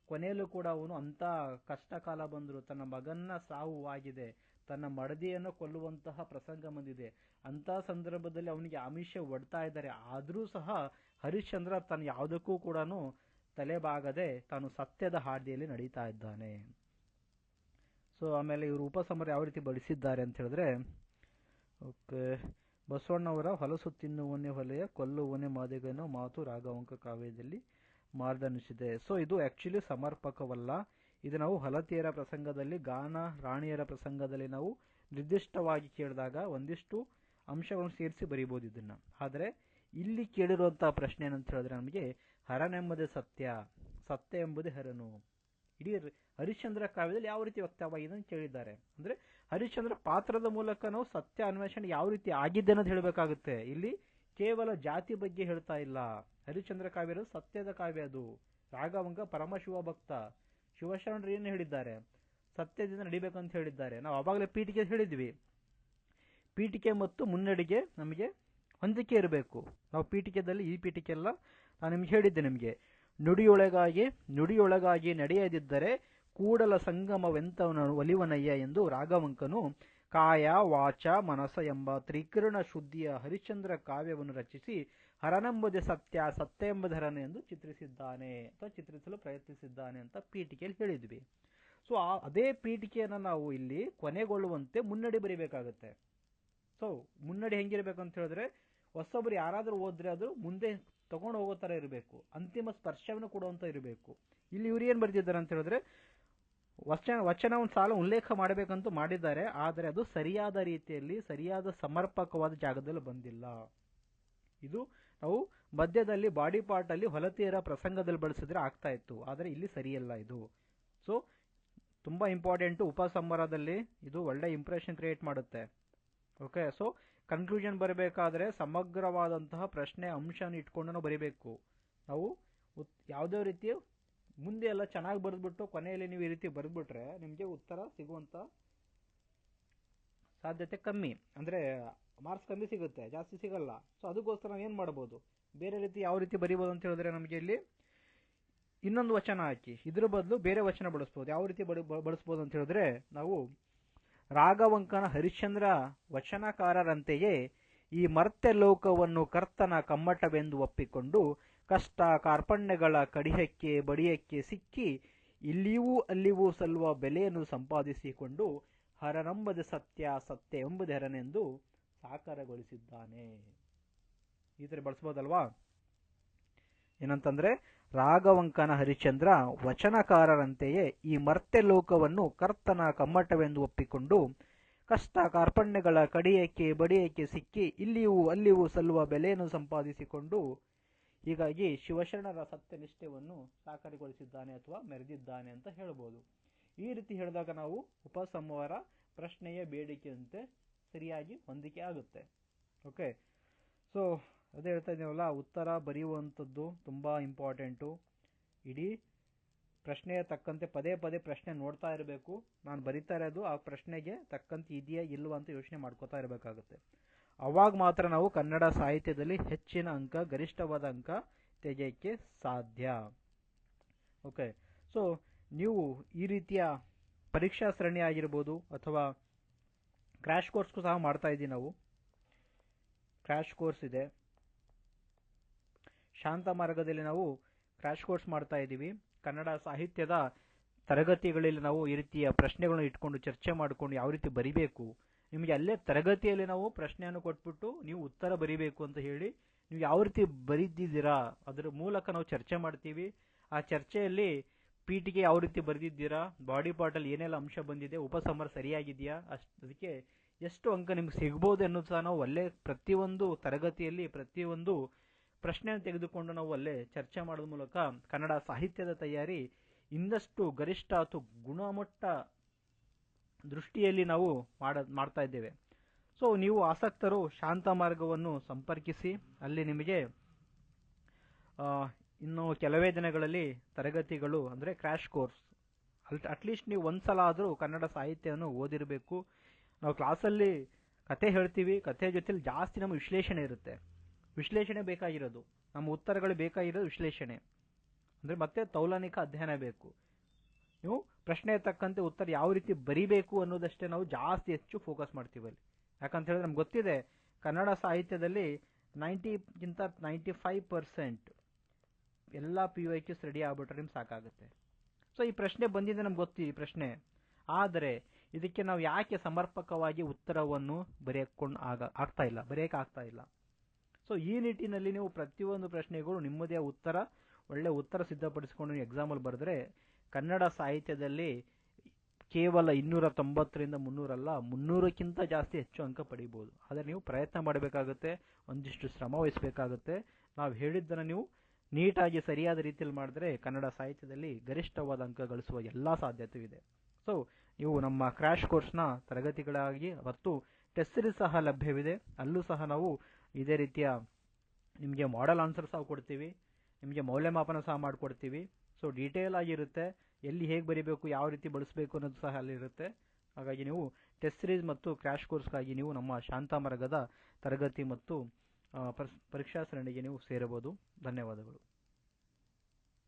ಕೊನೆಯಲ್ಲೂ ಕೂಡ ಅವನು ಅಂತ ಕಷ್ಟ ಕಾಲ ಬಂದರು, ತನ್ನ ಮಗನ ಸಾವು ಆಗಿದೆ, ತನ್ನ ಮಡದಿಯನ್ನು ಕೊಲ್ಲುವಂತಹ ಪ್ರಸಂಗ ಬಂದಿದೆ, ಅಂತ ಸಂದರ್ಭದಲ್ಲಿ ಅವನಿಗೆ ಆಮಿಷ ಒಡ್ತಾ ಇದ್ದಾರೆ. ಆದರೂ ಸಹ ಹರಿಶ್ಚಂದ್ರ ತನ್ನ ಯಾವುದಕ್ಕೂ ಕೂಡ ತಲೆಬಾಗದೆ ತಾನು ಸತ್ಯದ ಹಾದಿಯಲ್ಲಿ ನಡೀತಾ ಇದ್ದಾನೆ. ಸೊ ಆಮೇಲೆ ಇವರು ಉಪಸಮರ ಯಾವ ರೀತಿ ಬಳಸಿದ್ದಾರೆ ಅಂತ ಹೇಳಿದ್ರೆ, ಓಕೆ, ಬಸವಣ್ಣವರ ಹೊಲಸು ತಿನ್ನುವನೇ ಹೊಲೆಯ ಕೊಲ್ಲುವನೇ ಮಾದಿಗನ ಮಾತು ರಾಘವಂಕ ಕಾವ್ಯದಲ್ಲಿ ಮಾರ್ದನಿಸಿದೆ. ಸೊ ಇದು ಆಕ್ಚುಲಿ ಸಮರ್ಪಕವಲ್ಲ. ಇದು ನಾವು ಹಲತಿಯರ ಪ್ರಸಂಗದಲ್ಲಿ, ಗಾನ ರಾಣಿಯರ ಪ್ರಸಂಗದಲ್ಲಿ ನಾವು ನಿರ್ದಿಷ್ಟವಾಗಿ ಕೇಳಿದಾಗ ಒಂದಿಷ್ಟು ಅಂಶಗಳನ್ನು ಸೇರಿಸಿ ಬರೀಬಹುದು ಇದನ್ನ. ಆದರೆ ಇಲ್ಲಿ ಕೇಳಿರುವಂತಹ ಪ್ರಶ್ನೆ ಏನಂತ ಹೇಳಿದ್ರೆ, ನಮಗೆ ಹರನೆಂಬುದೇ ಸತ್ಯ ಎಂಬುದೇ ಹರನು. ಇಡೀ ಹರಿಶ್ಚಂದ್ರ ಕಾವ್ಯದಲ್ಲಿ ಯಾವ ರೀತಿ ವ್ಯಕ್ತವಾಗಿದೆ ಅಂತ ಕೇಳಿದ್ದಾರೆ. ಅಂದ್ರೆ ಹರಿಶ್ಚಂದ್ರ ಪಾತ್ರದ ಮೂಲಕ ನಾವು ಸತ್ಯ ಅನ್ವೇಷಣೆ ಯಾವ ರೀತಿ ಆಗಿದೆ ಅನ್ನೋದು ಹೇಳಬೇಕಾಗುತ್ತೆ. ಇಲ್ಲಿ ಕೇವಲ ಜಾತಿ ಬಗ್ಗೆ ಹೇಳ್ತಾ ಇಲ್ಲ. ಹರಿಶ್ಚಂದ್ರ ಕಾವ್ಯ ಸತ್ಯದ ಕಾವ್ಯ. ಅದು ರಾಘವಂಕ ಪರಮಶಿವ ಭಕ್ತ. ಶಿವಶರಣರು ಏನು ಹೇಳಿದ್ದಾರೆ, ಸತ್ಯದಿಂದ ನಡಿಬೇಕಂತ ಹೇಳಿದ್ದಾರೆ. ನಾವು ಆವಾಗಲೇ ಪೀಠಿಕೆ ಹೇಳಿದ್ವಿ, ಪೀಠಿಕೆ ಮತ್ತು ಮುನ್ನಡೆಗೆ ನಮಗೆ ಹೊಂದಿಕೆ ಇರಬೇಕು. ನಾವು ಪೀಠಿಕೆದಲ್ಲಿ ಈ ಪೀಠಿಕೆ ಎಲ್ಲ ನಾನು ನಿಮ್ಗೆ ಹೇಳಿದ್ದೆ, ನಿಮಗೆ ನುಡಿಯೊಳಗಾಗಿ ನಡೆಯದಿದ್ದರೆ ಕೂಡಲ ಸಂಗಮವೆಂತವನು ಒಲಿವನಯ್ಯ ಎಂದು ರಾಘವಂಕನು ಕಾಯ ವಾಚ ಮನಸ ಎಂಬ ತ್ರಿಕರಣ ಶುದ್ಧಿಯ ಹರಿಶ್ಚಂದ್ರ ಕಾವ್ಯವನ್ನು ರಚಿಸಿ ಹರನೆಂಬುದೇ ಸತ್ಯ, ಸತ್ಯ ಎಂಬುದು ಹರನು ಎಂದು ಚಿತ್ರಿಸಿದ್ದಾನೆ ಅಥವಾ ಚಿತ್ರಿಸಲು ಪ್ರಯತ್ನಿಸಿದ್ದಾನೆ ಅಂತ ಪೀಠಿಕೆಯಲ್ಲಿ ಹೇಳಿದ್ವಿ. ಸೊ ಅದೇ ಪೀಠಿಕೆಯನ್ನು ನಾವು ಇಲ್ಲಿ ಕೊನೆಗೊಳ್ಳುವಂತೆ ಮುನ್ನಡಿ ಬರಿಬೇಕಾಗುತ್ತೆ. ಸೊ ಮುನ್ನಡಿ ಹೆಂಗಿರ್ಬೇಕು ಅಂತ ಹೇಳಿದ್ರೆ, ಹೊಸೊಬ್ಬರು ಯಾರಾದರೂ ಓದ್ರೆ ಅದು ಮುಂದೆ ತಗೊಂಡು ಹೋಗೋ ಥರ ಇರಬೇಕು, ಅಂತಿಮ ಸ್ಪರ್ಶವನ್ನು ಕೊಡುವಂತ ಇರಬೇಕು. ಇಲ್ಲಿ ಇವ್ರು ಏನು ಬರೆದಿದ್ದಾರೆ ಅಂತ ಹೇಳಿದ್ರೆ, ವಚನ ಒಂದು ಸಾಲ ಉಲ್ಲೇಖ ಮಾಡಬೇಕಂತ ಮಾಡಿದ್ದಾರೆ, ಆದರೆ ಅದು ಸರಿಯಾದ ರೀತಿಯಲ್ಲಿ ಸರಿಯಾದ ಸಮರ್ಪಕವಾದ ಜಾಗದಲ್ಲಿ ಬಂದಿಲ್ಲ. ಇದು ನಾವು ಮಧ್ಯದಲ್ಲಿ ಬಾಡಿ ಪಾರ್ಟ್ ಅಲ್ಲಿ ಹೊಲತಿಯರ ಪ್ರಸಂಗದಲ್ಲಿ ಬಳಸಿದ್ರೆ ಆಗ್ತಾ ಇತ್ತು, ಆದರೆ ಇಲ್ಲಿ ಸರಿಯಲ್ಲ ಇದು. ಸೊ ತುಂಬಾ ಇಂಪಾರ್ಟೆಂಟು. ಉಪಸಂಹಾರದಲ್ಲಿ ಇದು ಒಳ್ಳೆ ಇಂಪ್ರೆಷನ್ ಕ್ರಿಯೇಟ್ ಮಾಡುತ್ತೆ. ಓಕೆ, ಸೊ ಕನ್ಕ್ಲೂಷನ್ ಬರಬೇಕಾದ್ರೆ ಸಮಗ್ರವಾದಂತಹ ಪ್ರಶ್ನೆ ಅಂಶನ ಇಟ್ಕೊಂಡು ನಾವು ಬರಿಬೇಕು. ನಾವು ಯಾವುದೇ ರೀತಿ ಮುಂದೆ ಎಲ್ಲ ಚೆನ್ನಾಗಿ ಬರೆದ್ಬಿಟ್ಟು ಕೊನೆಯಲ್ಲಿ ನೀವು ಈ ರೀತಿ ಬರೆದ್ಬಿಟ್ರೆ ನಿಮಗೆ ಉತ್ತರ ಸಿಗುವಂತ ಸಾಧ್ಯತೆ ಕಮ್ಮಿ, ಅಂದ್ರೆ ಮಾರ್ಕ್ಸ್ ಕಮ್ಮಿ ಸಿಗುತ್ತೆ, ಜಾಸ್ತಿ ಸಿಗಲ್ಲ. ಸೊ ಅದಕ್ಕೋಸ್ಕರ ನಾವು ಏನು ಮಾಡ್ಬೋದು, ಬೇರೆ ರೀತಿ ಯಾವ ರೀತಿ ಬರಿಬೋದು ಅಂತ ಹೇಳಿದ್ರೆ, ನಮಗೆ ಇಲ್ಲಿ ಇನ್ನೊಂದು ವಚನ ಹಾಕಿ ಇದ್ರ ಬದಲು ಬೇರೆ ವಚನ ಬಳಸ್ಬೋದು. ಯಾವ ರೀತಿ ಬಳಸ್ಬೋದು ಅಂತ ಹೇಳಿದ್ರೆ, ನಾವು ರಾಘವಂಕನ ಹರಿಶ್ಚಂದ್ರ ವಚನಕಾರರಂತೆಯೇ ಈ ಮರ್ತ್ಯ ಲೋಕವನ್ನು ಕರ್ತನ ಕಮ್ಮಟವೆಂದು ಒಪ್ಪಿಕೊಂಡು ಕಷ್ಟ ಕಾರ್ಪಣ್ಯಗಳ ಕಡಿಯಕ್ಕೆ ಬಡಿಯಕ್ಕೆ ಸಿಕ್ಕಿ ಇಲ್ಲಿಯೂ ಅಲ್ಲಿಯೂ ಸಲ್ಲುವ ಬೆಲೆಯನ್ನು ಸಂಪಾದಿಸಿಕೊಂಡು ಹರನೆಂಬುದು ಸತ್ಯ, ಸತ್ಯ ಎಂಬುದು ಹರನೆಂದು ಸಾಕಾರಗೊಳಿಸಿದ್ದಾನೆ. ಈ ತರ ಬಳಸ್ಬೋದಲ್ವಾ? ಏನಂತಂದ್ರೆ, ರಾಘವಂಕನ ಹರಿಶ್ಚಂದ್ರ ವಚನಕಾರರಂತೆಯೇ ಈ ಮರ್ತ್ಯ ಲೋಕವನ್ನು ಕರ್ತನ ಕಮ್ಮಟವೆಂದು ಒಪ್ಪಿಕೊಂಡು ಕಷ್ಟ ಕಾರ್ಪಣ್ಯಗಳ ಕಡಿಯಕ್ಕೆ ಬಡಿಯಕ್ಕೆ ಸಿಕ್ಕಿ ಇಲ್ಲಿಯೂ ಅಲ್ಲಿಯೂ ಸಲ್ಲುವ ಬೆಲೆಯನ್ನು ಸಂಪಾದಿಸಿಕೊಂಡು, ಹೀಗಾಗಿ ಶಿವಶರಣರ ಸತ್ಯನಿಷ್ಠೆಯನ್ನು ಸಾಕಾರಗೊಳಿಸಿದ್ದಾನೆ ಅಥವಾ ಮೆರೆದಿದ್ದಾನೆ ಅಂತ ಹೇಳ್ಬೋದು. ಈ ರೀತಿ ಹೇಳಿದಾಗ ನಾವು ಉಪಸಂಹಾರ ಪ್ರಶ್ನೆಯ ಬೇಡಿಕೆಯಂತೆ ಸರಿಯಾಗಿ ಹೊಂದಿಕೆ ಆಗುತ್ತೆ. ಓಕೆ, ಸೊ ಅದೇ ಹೇಳ್ತಾ ಇದ್ದೀವಲ್ಲ, ಉತ್ತರ ಬರೆಯುವಂಥದ್ದು ತುಂಬಾ ಇಂಪಾರ್ಟೆಂಟು. ಇಡೀ ಪ್ರಶ್ನೆಯ ತಕ್ಕಂತೆ ಪದೇ ಪದೇ ಪ್ರಶ್ನೆ ನೋಡ್ತಾ ಇರಬೇಕು. ನಾನು ಬರಿತಾ ಇರೋದು ಆ ಪ್ರಶ್ನೆಗೆ ತಕ್ಕಂತೆ ಇದೆಯಾ ಇಲ್ವಾ ಅಂತ ಯೋಚನೆ ಮಾಡ್ಕೋತಾ ಇರಬೇಕಾಗುತ್ತೆ. ಅವಾಗ ಮಾತ್ರ ನಾವು ಕನ್ನಡ ಸಾಹಿತ್ಯದಲ್ಲಿ ಹೆಚ್ಚಿನ ಅಂಕ, ಗರಿಷ್ಠವಾದ ಅಂಕ ತೆಗೆಯಕ್ಕೆ ಸಾಧ್ಯ. ಓಕೆ, ಸೊ ನೀವು ಈ ರೀತಿಯ ಪರೀಕ್ಷಾ ಸರಣಿ ಆಗಿರ್ಬೋದು ಅಥವಾ ಕ್ರ್ಯಾಶ್ ಕೋರ್ಸ್ಗೂ ಸಹ ಮಾಡ್ತಾ ಇದ್ದೀವಿ. ನಾವು ಕ್ರ್ಯಾಶ್ ಕೋರ್ಸ್ ಇದೆ, ಶಾಂತ ಮಾರ್ಗದಲ್ಲಿ ನಾವು ಕ್ರ್ಯಾಶ್ ಕೋರ್ಸ್ ಮಾಡ್ತಾ ಇದ್ದೀವಿ. ಕನ್ನಡ ಸಾಹಿತ್ಯದ ತರಗತಿಗಳಲ್ಲಿ ನಾವು ಈ ರೀತಿಯ ಪ್ರಶ್ನೆಗಳನ್ನ ಇಟ್ಕೊಂಡು ಚರ್ಚೆ ಮಾಡಿಕೊಂಡು ಯಾವ ರೀತಿ ಬರಿಬೇಕು, ನಿಮಗೆ ಅಲ್ಲೇ ತರಗತಿಯಲ್ಲಿ ನಾವು ಪ್ರಶ್ನೆಯನ್ನು ಕೊಟ್ಬಿಟ್ಟು ನೀವು ಉತ್ತರ ಬರಿಬೇಕು ಅಂತ ಹೇಳಿ ನೀವು ಯಾವ ರೀತಿ ಬರೀದಿದ್ದೀರಾ ಅದರ ಮೂಲಕ ನಾವು ಚರ್ಚೆ ಮಾಡ್ತೀವಿ. ಆ ಚರ್ಚೆಯಲ್ಲಿ ಪೀಠಿಗೆ ಯಾವ ರೀತಿ ಬರೆದಿದ್ದೀರಾ, ಬಾಡಿ ಪಾರ್ಟಲ್ಲಿ ಏನೆಲ್ಲ ಅಂಶ ಬಂದಿದೆ, ಉಪಸಂಹಾರ ಸರಿಯಾಗಿದೆಯಾ, ಅದಕ್ಕೆ ಎಷ್ಟು ಅಂಕ ನಿಮ್ಗೆ ಸಿಗ್ಬೋದು ಅನ್ನೋದು ಸಹ ನಾವು ಅಲ್ಲೇ ಪ್ರತಿಯೊಂದು ತರಗತಿಯಲ್ಲಿ ಪ್ರತಿಯೊಂದು ಪ್ರಶ್ನೆಯನ್ನು ತೆಗೆದುಕೊಂಡು ನಾವು ಅಲ್ಲೇ ಚರ್ಚೆ ಮಾಡೋದ್ರ ಮೂಲಕ ಕನ್ನಡ ಸಾಹಿತ್ಯದ ತಯಾರಿ ಇನ್ನಷ್ಟು ಗರಿಷ್ಠ ಅಥವಾ ಗುಣಮಟ್ಟ ದೃಷ್ಟಿಯಲ್ಲಿ ನಾವು ಮಾಡ್ತಾ ಇದ್ದೇವೆ. ಸೊ ನೀವು ಆಸಕ್ತರು ಶಾಂತ ಮಾರ್ಗವನ್ನು ಸಂಪರ್ಕಿಸಿ. ಅಲ್ಲಿ ನಿಮಗೆ ಇನ್ನು ಕೆಲವೇ ದಿನಗಳಲ್ಲಿ ತರಗತಿಗಳು ಅಂದರೆ ಕ್ರ್ಯಾಶ್ ಕೋರ್ಸ್, ಅಟ್ಲೀಸ್ಟ್ ನೀವು ಒಂದ್ಸಲ ಆದರೂ ಕನ್ನಡ ಸಾಹಿತ್ಯವನ್ನು ಓದಿರಬೇಕು. ನಾವು ಕ್ಲಾಸಲ್ಲಿ ಕತೆ ಹೇಳ್ತೀವಿ, ಕತೆ ಜೊತೆಲಿ ಜಾಸ್ತಿ ನಮ್ಮ ವಿಶ್ಲೇಷಣೆ ಇರುತ್ತೆ. ವಿಶ್ಲೇಷಣೆ ಬೇಕಾಗಿರೋದು, ನಮ್ಮ ಉತ್ತರಗಳು ಬೇಕಾಗಿರೋದು ವಿಶ್ಲೇಷಣೆ ಅಂದರೆ ಮತ್ತೆ ತೌಲನಿಕ ಅಧ್ಯಯನ ಬೇಕು. ನೀವು ಪ್ರಶ್ನೆ ತಕ್ಕಂತೆ ಉತ್ತರ ಯಾವ ರೀತಿ ಬರಿಬೇಕು ಅನ್ನೋದಷ್ಟೇ ನಾವು ಜಾಸ್ತಿ ಹೆಚ್ಚು ಫೋಕಸ್ ಮಾಡ್ತೀವಿ ಅಲ್ಲಿ. ಯಾಕಂತ ಹೇಳಿದ್ರೆ ನಮ್ಗೆ ಗೊತ್ತಿದೆ ಕನ್ನಡ ಸಾಹಿತ್ಯದಲ್ಲಿ 90ಗಿಂತ 95% ಎಲ್ಲ PYQs ರೆಡಿ ಆಗ್ಬಿಟ್ರೆ ನಿಮ್ಗೆ ಸಾಕಾಗುತ್ತೆ. ಸೊ ಈ ಪ್ರಶ್ನೆ ಬಂದಿದೆ ನಮ್ಗೆ ಗೊತ್ತಿದೆ ಈ ಪ್ರಶ್ನೆ, ಆದರೆ ಇದಕ್ಕೆ ನಾವು ಯಾಕೆ ಸಮರ್ಪಕವಾಗಿ ಉತ್ತರವನ್ನು ಬರೆಯಕ್ಕೆ ಆಗ್ತಾ ಇಲ್ಲ. ಸೊ ಈ ನಿಟ್ಟಿನಲ್ಲಿ ನೀವು ಪ್ರತಿಯೊಂದು ಪ್ರಶ್ನೆಗಳು ನಿಮ್ಮದೇ ಒಳ್ಳೆ ಉತ್ತರ ಸಿದ್ಧಪಡಿಸಿಕೊಂಡು ನೀವು ಎಕ್ಸಾಮಲ್ಲಿ ಬರೆದ್ರೆ ಕನ್ನಡ ಸಾಹಿತ್ಯದಲ್ಲಿ ಕೇವಲ 290ರಿಂದ 300 ಅಲ್ಲ 300ಕ್ಕಿಂತ ಜಾಸ್ತಿ ಹೆಚ್ಚು ಅಂಕ ಪಡಿಬೋದು. ಆದರೆ ನೀವು ಪ್ರಯತ್ನ ಮಾಡಬೇಕಾಗುತ್ತೆ, ಒಂದಿಷ್ಟು ಶ್ರಮ ವಹಿಸಬೇಕಾಗುತ್ತೆ. ನಾವು ಹೇಳಿದ್ದನ್ನು ನೀವು ನೀಟಾಗಿ ಸರಿಯಾದ ರೀತಿಯಲ್ಲಿ ಮಾಡಿದ್ರೆ ಕನ್ನಡ ಸಾಹಿತ್ಯದಲ್ಲಿ ಗರಿಷ್ಠವಾದ ಅಂಕ ಗಳಿಸುವ ಎಲ್ಲ ಸಾಧ್ಯತೆ ಇದೆ. ಸೊ ನೀವು ನಮ್ಮ ಕ್ರ್ಯಾಶ್ ಕೋರ್ಸ್ನ ತರಗತಿಗಳಾಗಿ ಮತ್ತು ಟೆಸ್ಟ್ ಸೀರೀಸ್ ಸಹ ಲಭ್ಯವಿದೆ. ಅಲ್ಲೂ ಸಹ ನಾವು ಇದೇ ರೀತಿಯ ನಿಮಗೆ ಮಾಡೆಲ್ ಆನ್ಸರ್ ಸಹ ಕೊಡ್ತೀವಿ, ನಿಮಗೆ ಮೌಲ್ಯಮಾಪನ ಸಹ ಮಾಡಿಕೊಡ್ತೀವಿ. ಸೊ ಡೀಟೇಲ್ ಆಗಿರುತ್ತೆ, ಎಲ್ಲಿ ಹೇಗೆ ಬರೀಬೇಕು, ಯಾವ ರೀತಿ ಬಳಸಬೇಕು ಅನ್ನೋದು ಸಹ ಅಲ್ಲಿರುತ್ತೆ. ಹಾಗಾಗಿ ನೀವು ಟೆಸ್ಟ್ ಸೀರೀಸ್ ಮತ್ತು ಕ್ರ್ಯಾಶ್ ಕೋರ್ಸ್ಗಾಗಿ ನೀವು ನಮ್ಮ ಶಾಂತ ಮಾರ್ಗದ ತರಗತಿ ಮತ್ತು ಪರೀಕ್ಷಾ ಸರಣಿಗೆ ನೀವು ಸೇರಬಹುದು. ಧನ್ಯವಾದಗಳು.